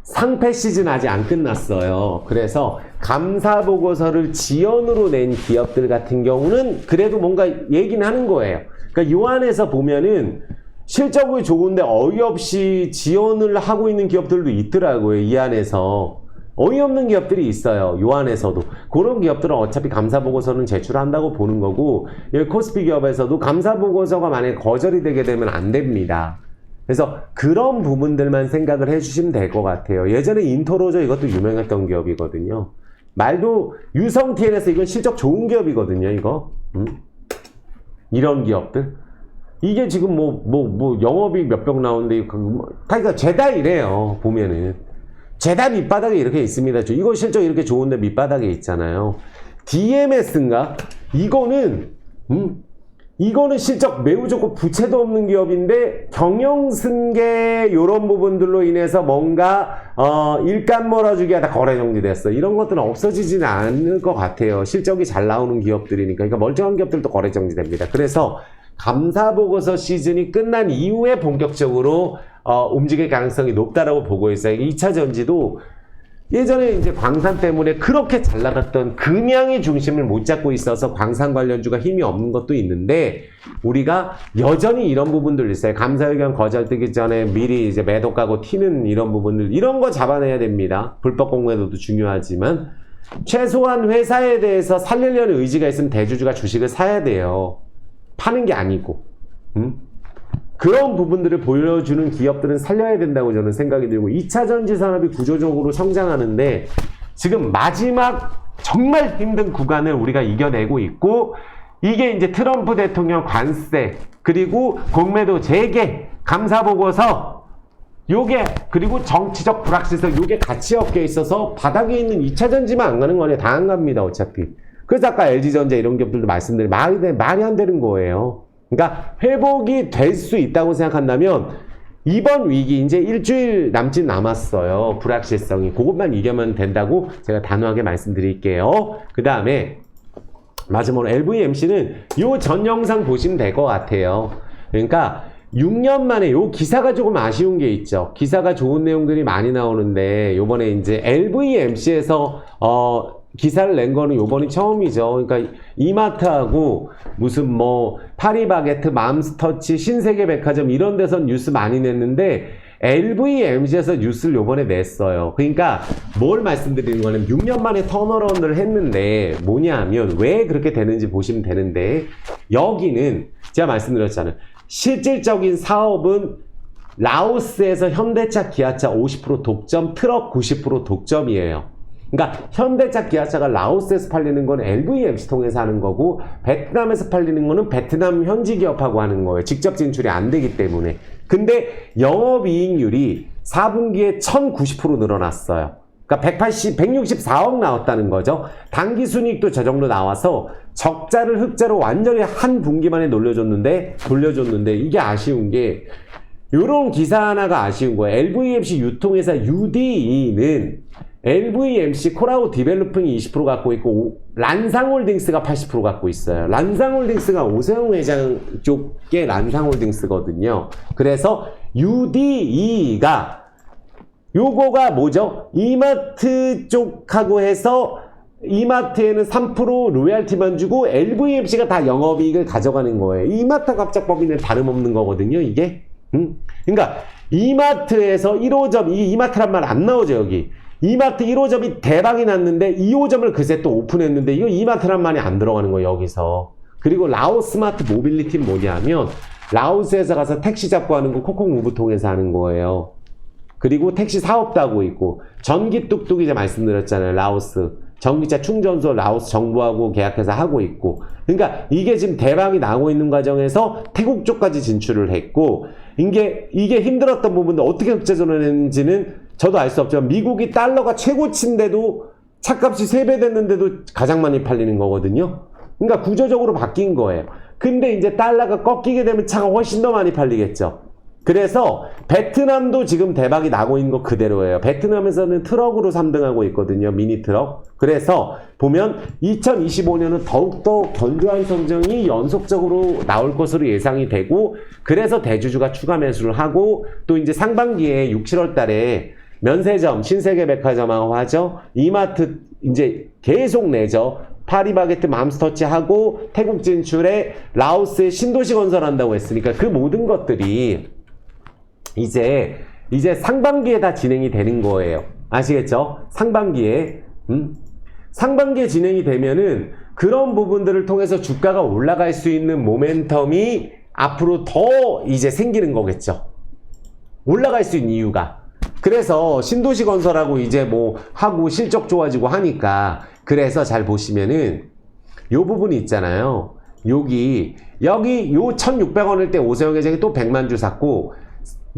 상패 시즌 아직 안 끝났어요. 그래서 감사 보고서를 지연으로 낸 기업들 같은 경우는 그래도 뭔가 얘기는 하는 거예요. 그러니까 요 안에서 보면은 실적이 좋은데 어이없이 지연을 하고 있는 기업들도 있더라고요. 이 안에서. 어이없는 기업들이 있어요. 요 안에서도. 그런 기업들은 어차피 감사보고서는 제출한다고 보는 거고 여기 코스피 기업에서도 감사보고서가 만약에 거절이 되게 되면 안 됩니다. 그래서 그런 부분들만 생각을 해주시면 될 것 같아요. 예전에 인터로저 이것도 유명했던 기업이거든요. 말도 유성 TNS 이건 실적 좋은 기업이거든요. 이거. 이런 기업들. 이게 지금 영업이익 몇백 나오는데, 그러니까 죄다 이래요. 보면은. 죄다 밑바닥에 이렇게 있습니다. 이거 실적 이렇게 좋은데 밑바닥에 있잖아요. DMS인가? 이거는 실적 매우 좋고 부채도 없는 기업인데 경영승계 이런 부분들로 인해서 뭔가 일감 몰아주기 하다 거래 정지됐어. 이런 것들은 없어지지는 않을 것 같아요. 실적이 잘 나오는 기업들이니까. 그러니까 멀쩡한 기업들도 거래 정지됩니다. 그래서 감사보고서 시즌이 끝난 이후에 본격적으로 움직일 가능성이 높다라고 보고 있어요. 2차 전지도 예전에 이제 광산 때문에 그렇게 잘 나갔던 금양이 중심을 못 잡고 있어서 광산 관련주가 힘이 없는 것도 있는데 우리가 여전히 이런 부분들 있어요. 감사 의견 거절되기 전에 미리 이제 매도 가고 튀는 이런 부분들 이런 거 잡아내야 됩니다. 불법 공매도도 중요하지만 최소한 회사에 대해서 살리려는 의지가 있으면 대주주가 주식을 사야 돼요. 파는 게 아니고. 그런 부분들을 보여주는 기업들은 살려야 된다고 저는 생각이 들고 2차 전지 산업이 구조적으로 성장하는데 지금 마지막 정말 힘든 구간을 우리가 이겨내고 있고 이게 이제 트럼프 대통령 관세 그리고 공매도 재개 감사보고서 요게 그리고 정치적 불확실성 요게 같이 엮여 있어서 바닥에 있는 2차 전지만 안 가는 거 아니에요. 다 안 갑니다. 어차피. 그래서 아까 LG전자 이런 기업들도 말씀드린 말이 안 되는 거예요. 그러니까 회복이 될 수 있다고 생각한다면 이번 위기 이제 일주일 남짓 남았어요. 불확실성이. 그것만 이겨면 된다고 제가 단호하게 말씀드릴게요. 그 다음에 마지막으로 LVMC는 요 전 영상 보시면 될 것 같아요. 그러니까 6년 만에 요 기사가 조금 아쉬운 게 있죠. 기사가 좋은 내용들이 많이 나오는데 요번에 이제 LVMC에서 기사를 낸 거는 요번이 처음이죠. 그러니까 이마트하고 무슨 뭐 파리바게트, 맘스터치, 신세계백화점 이런 데서 뉴스 많이 냈는데 LVMC에서 뉴스를 요번에 냈어요. 그러니까 뭘 말씀드리는 거는 6년 만에 턴어라운드를 했는데 뭐냐 하면 왜 그렇게 되는지 보시면 되는데 여기는 제가 말씀드렸잖아요. 실질적인 사업은 라오스에서 현대차, 기아차 50% 독점, 트럭 90% 독점이에요. 그러니까 현대차, 기아차가 라오스에서 팔리는 건 LVMC 통해서 하는 거고 베트남에서 팔리는 거는 베트남 현지 기업하고 하는 거예요. 직접 진출이 안 되기 때문에. 근데 영업이익률이 4분기에 1090% 늘어났어요. 그러니까 164억 나왔다는 거죠. 당기순이익도 저 정도 나와서 적자를 흑자로 완전히 한 분기만에 돌려줬는데 이게 아쉬운 게 요런 기사 하나가 아쉬운 거예요. LVMC 유통회사 UDE는 LVMC 코라우 디벨로핑이 20% 갖고 있고 란상홀딩스가 80% 갖고 있어요. 란상홀딩스가 오세훈 회장 쪽의 란상홀딩스거든요. 그래서 UDE가 요거가 뭐죠? 이마트 쪽하고 해서 이마트에는 3% 로얄티만 주고 LVMC가 다 영업이익을 가져가는 거예요. 이마트 갑작법인은 다름없는 거거든요, 이게. 그러니까 이마트에서 1호점, 이 이마트란 말 안 나오죠, 여기. 이마트 1호점이 대박이 났는데 2호점을 그새 또 오픈했는데 이거 이마트란 말이 안 들어가는 거예요, 여기서. 그리고 라오스마트 모빌리티는 뭐냐면 라오스에서 가서 택시 잡고 하는 거 코콩무브 통해서 하는 거예요. 그리고 택시 사업도 하고 있고 전기 뚝뚝 이제 말씀드렸잖아요. 라오스 전기차 충전소 라오스 정부하고 계약해서 하고 있고, 그러니까 이게 지금 대박이 나고 있는 과정에서 태국 쪽까지 진출을 했고, 이게 힘들었던 부분도 어떻게 흑자전환했는지는 저도 알 수 없지만 미국이 달러가 최고치인데도 차값이 3배 됐는데도 가장 많이 팔리는 거거든요. 그러니까 구조적으로 바뀐 거예요. 근데 이제 달러가 꺾이게 되면 차가 훨씬 더 많이 팔리겠죠. 그래서 베트남도 지금 대박이 나고 있는 거 그대로예요. 베트남에서는 트럭으로 3등하고 있거든요. 미니 트럭. 그래서 보면 2025년은 더욱더 견고한 성장이 연속적으로 나올 것으로 예상이 되고, 그래서 대주주가 추가 매수를 하고, 또 이제 상반기에 6, 7월 달에 면세점, 신세계백화점하고 하죠. 이마트 이제 계속 내죠. 파리바게트, 맘스터치 하고 태국 진출에 라오스에 신도시 건설한다고 했으니까 그 모든 것들이 이제 상반기에 다 진행이 되는 거예요. 아시겠죠? 상반기에 진행이 되면은 그런 부분들을 통해서 주가가 올라갈 수 있는 모멘텀이 앞으로 더 이제 생기는 거겠죠. 올라갈 수 있는 이유가. 그래서 신도시 건설하고 이제 뭐 하고 실적 좋아지고 하니까, 그래서 잘 보시면은 요 부분이 있잖아요. 여기 요 1,600원일 때 오세훈 회장이 또 100만 주 샀고,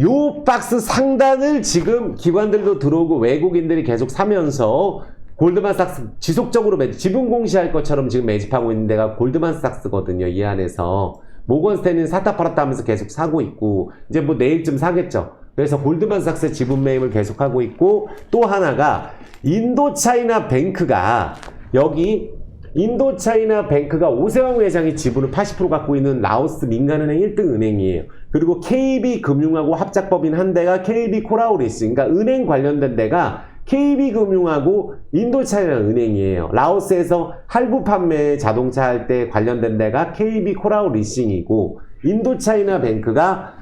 요 박스 상단을 지금 기관들도 들어오고 외국인들이 계속 사면서 골드만삭스 지속적으로 지분 공시할 것처럼 지금 매집하고 있는 데가 골드만삭스거든요. 이 안에서 모건스탠리는 샀다 팔았다 하면서 계속 사고 있고, 이제 뭐 내일쯤 사겠죠. 그래서 골드만삭스의 지분 매입을 계속하고 있고, 또 하나가 인도차이나 뱅크가, 여기 인도차이나 뱅크가 오세훈 회장이 지분을 80% 갖고 있는 라오스 민간은행 1등 은행이에요. 그리고 KB금융하고 합작법인 한 대가 KB코라우리스, 그러니까 은행 관련된 데가 KB금융하고 인도차이나 은행이에요. 라오스에서 할부 판매 자동차 할 때 관련된 데가 KB코라우리싱이고, 인도차이나 뱅크가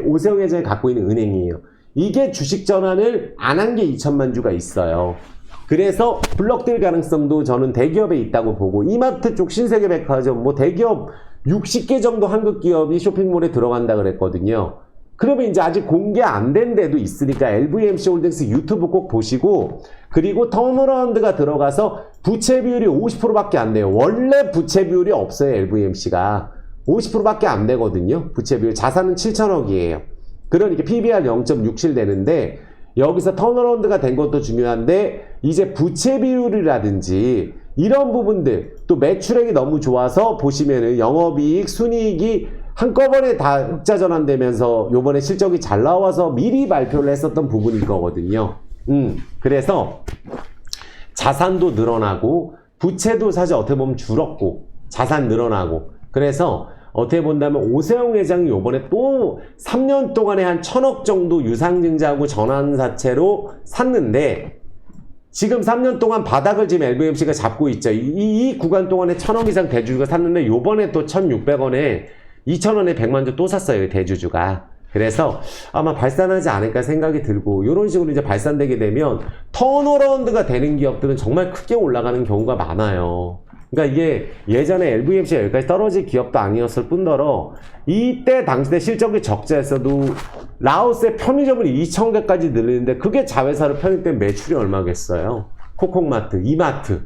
오세훈 회장이 갖고 있는 은행이에요. 이게 주식 전환을 안 한 게 2천만 주가 있어요. 그래서 블럭될 가능성도 저는 대기업에 있다고 보고, 이마트 쪽 신세계백화점 뭐 대기업 60개 정도 한국 기업이 쇼핑몰에 들어간다 그랬거든요. 그러면 이제 아직 공개 안 된 데도 있으니까 LVMC 홀딩스 유튜브 꼭 보시고, 그리고 턴어라운드가 들어가서 부채 비율이 50%밖에 안 돼요. 원래 부채 비율이 없어요. LVMC가 50%밖에 안 되거든요. 부채 비율. 자산은 7천억이에요. 그러니까 PBR 0.67 되는데, 여기서 턴어라운드가 된 것도 중요한데, 이제 부채 비율이라든지 이런 부분들, 또 매출액이 너무 좋아서 보시면은 영업이익, 순이익이 한꺼번에 다 흑자 전환되면서 요번에 실적이 잘 나와서 미리 발표를 했었던 부분일 거거든요. 그래서 자산도 늘어나고 부채도 사실 어떻게 보면 줄었고 자산 늘어나고 그래서 어떻게 본다면 오세영 회장이 요번에 또 3년 동안에 한 1,000억 정도 유상증자하고 전환사채로 샀는데 지금 3년 동안 바닥을 지금 LVMC가 잡고 있죠. 이 구간 동안에 1,000억 이상 대주주가 샀는데 요번에 또 1,600원에 2,000원에 100만 주 또 샀어요. 대주주가. 그래서 아마 발산하지 않을까 생각이 들고 이런 식으로 이제 발산되게 되면 턴어라운드가 되는 기업들은 정말 크게 올라가는 경우가 많아요. 그러니까 이게 예전에 LVMC가 여기까지 떨어질 기업도 아니었을 뿐더러 이때 당시에 실적이 적자였어도 라오스의 편의점을 2,000개까지 늘리는데 그게 자회사로 편입된 매출이 얼마겠어요? 코콕마트, 이마트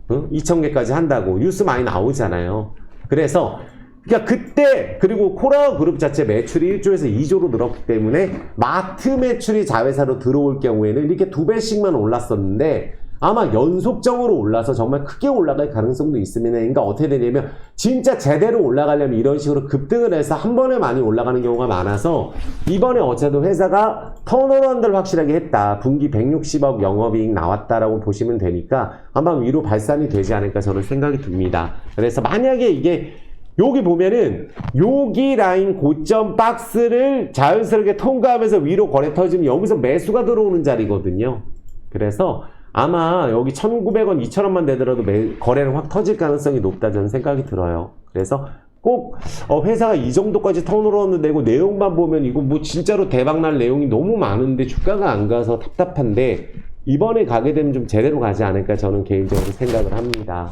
2,000개까지 한다고 뉴스 많이 나오잖아요. 그래서 그러니까 그때 그리고 코라우 그룹 자체 매출이 1조에서 2조로 늘었기 때문에 마트 매출이 자회사로 들어올 경우에는 이렇게 2배씩만 올랐었는데 아마 연속적으로 올라서 정말 크게 올라갈 가능성도 있으면 그러니까 어떻게 되냐면 진짜 제대로 올라가려면 이런 식으로 급등을 해서 한 번에 많이 올라가는 경우가 많아서 이번에 어쨌든 회사가 턴어라운드를 확실하게 했다. 분기 160억 영업이익 나왔다라고 보시면 되니까 아마 위로 발산이 되지 않을까 저는 생각이 듭니다. 그래서 만약에 이게 여기 보면은 여기 라인 고점 박스를 자연스럽게 통과하면서 위로 거래 터지면 여기서 매수가 들어오는 자리거든요. 그래서 아마 여기 1,900원, 2,000원만 되더라도 거래는 확 터질 가능성이 높다 저는 생각이 들어요. 그래서 꼭 회사가 이 정도까지 턴어라운드 되고 내용만 보면 이거 뭐 진짜로 대박날 내용이 너무 많은데 주가가 안 가서 답답한데 이번에 가게 되면 좀 제대로 가지 않을까 저는 개인적으로 생각을 합니다.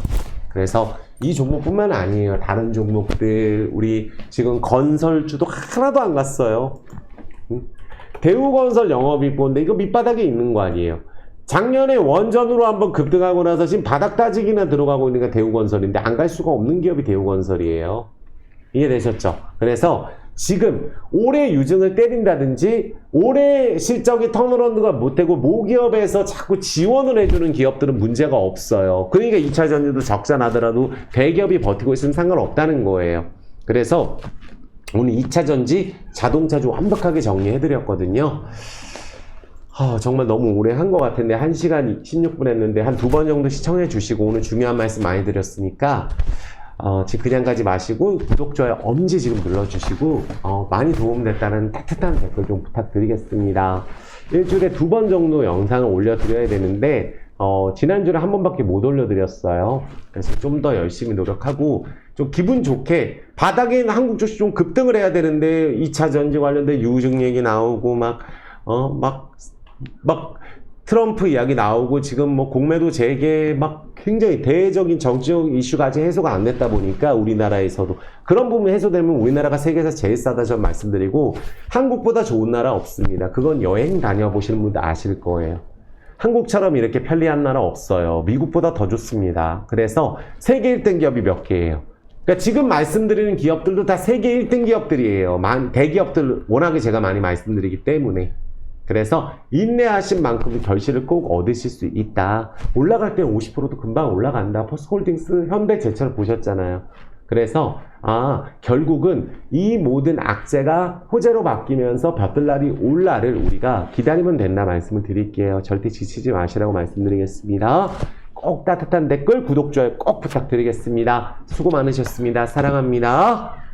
그래서 이 종목뿐만 아니에요. 다른 종목들 우리 지금 건설주도 하나도 안 갔어요. 대우건설 영업이익 보는데 이거 밑바닥에 있는 거 아니에요. 작년에 원전으로 한번 급등하고 나서 지금 바닥 따지기나 들어가고 있는 게 대우건설인데 안 갈 수가 없는 기업이 대우건설이에요. 이해되셨죠? 그래서 지금 올해 유증을 때린다든지 올해 실적이 턴어라운드가 못되고 모기업에서 자꾸 지원을 해주는 기업들은 문제가 없어요. 그러니까 2차 전지도 적자 나더라도 대기업이 버티고 있으면 상관없다는 거예요. 그래서 오늘 2차 전지 자동차주 완벽하게 정리해드렸거든요. 정말 너무 오래 한 것 같은데 1시간 16분 했는데 한 2번 정도 시청해 주시고 오늘 중요한 말씀 많이 드렸으니까 지금 그냥 가지 마시고 구독, 좋아요 엄지 지금 눌러주시고 많이 도움됐다는 따뜻한 댓글 좀 부탁드리겠습니다. 일주일에 2번 정도 영상을 올려드려야 되는데 지난주에 한 번밖에 못 올려드렸어요. 그래서 좀 더 열심히 노력하고 좀 기분 좋게 바닥에 있는 한국 주식 좀 급등을 해야 되는데 2차 전지 관련된 유증 얘기 나오고 막 트럼프 이야기 나오고 지금 뭐 공매도 재개 막 굉장히 대외적인 정치적 이슈가 아직 해소가 안 됐다 보니까 우리나라에서도 그런 부분이 해소되면 우리나라가 세계에서 제일 싸다 좀 말씀드리고 한국보다 좋은 나라 없습니다. 그건 여행 다녀보시는 분들 아실 거예요. 한국처럼 이렇게 편리한 나라 없어요. 미국보다 더 좋습니다. 그래서 세계 1등 기업이 몇 개예요. 그러니까 지금 말씀드리는 기업들도 다 세계 1등 기업들이에요. 대기업들 워낙에 제가 많이 말씀드리기 때문에. 그래서 인내하신 만큼 결실을 꼭 얻으실 수 있다. 올라갈 때 50%도 금방 올라간다. 포스홀딩스, 현대제철 보셨잖아요. 그래서 결국은 이 모든 악재가 호재로 바뀌면서 볕들날이 올 날을 우리가 기다리면 된다 말씀을 드릴게요. 절대 지치지 마시라고 말씀드리겠습니다. 꼭 따뜻한 댓글, 구독, 좋아요 꼭 부탁드리겠습니다. 수고 많으셨습니다. 사랑합니다.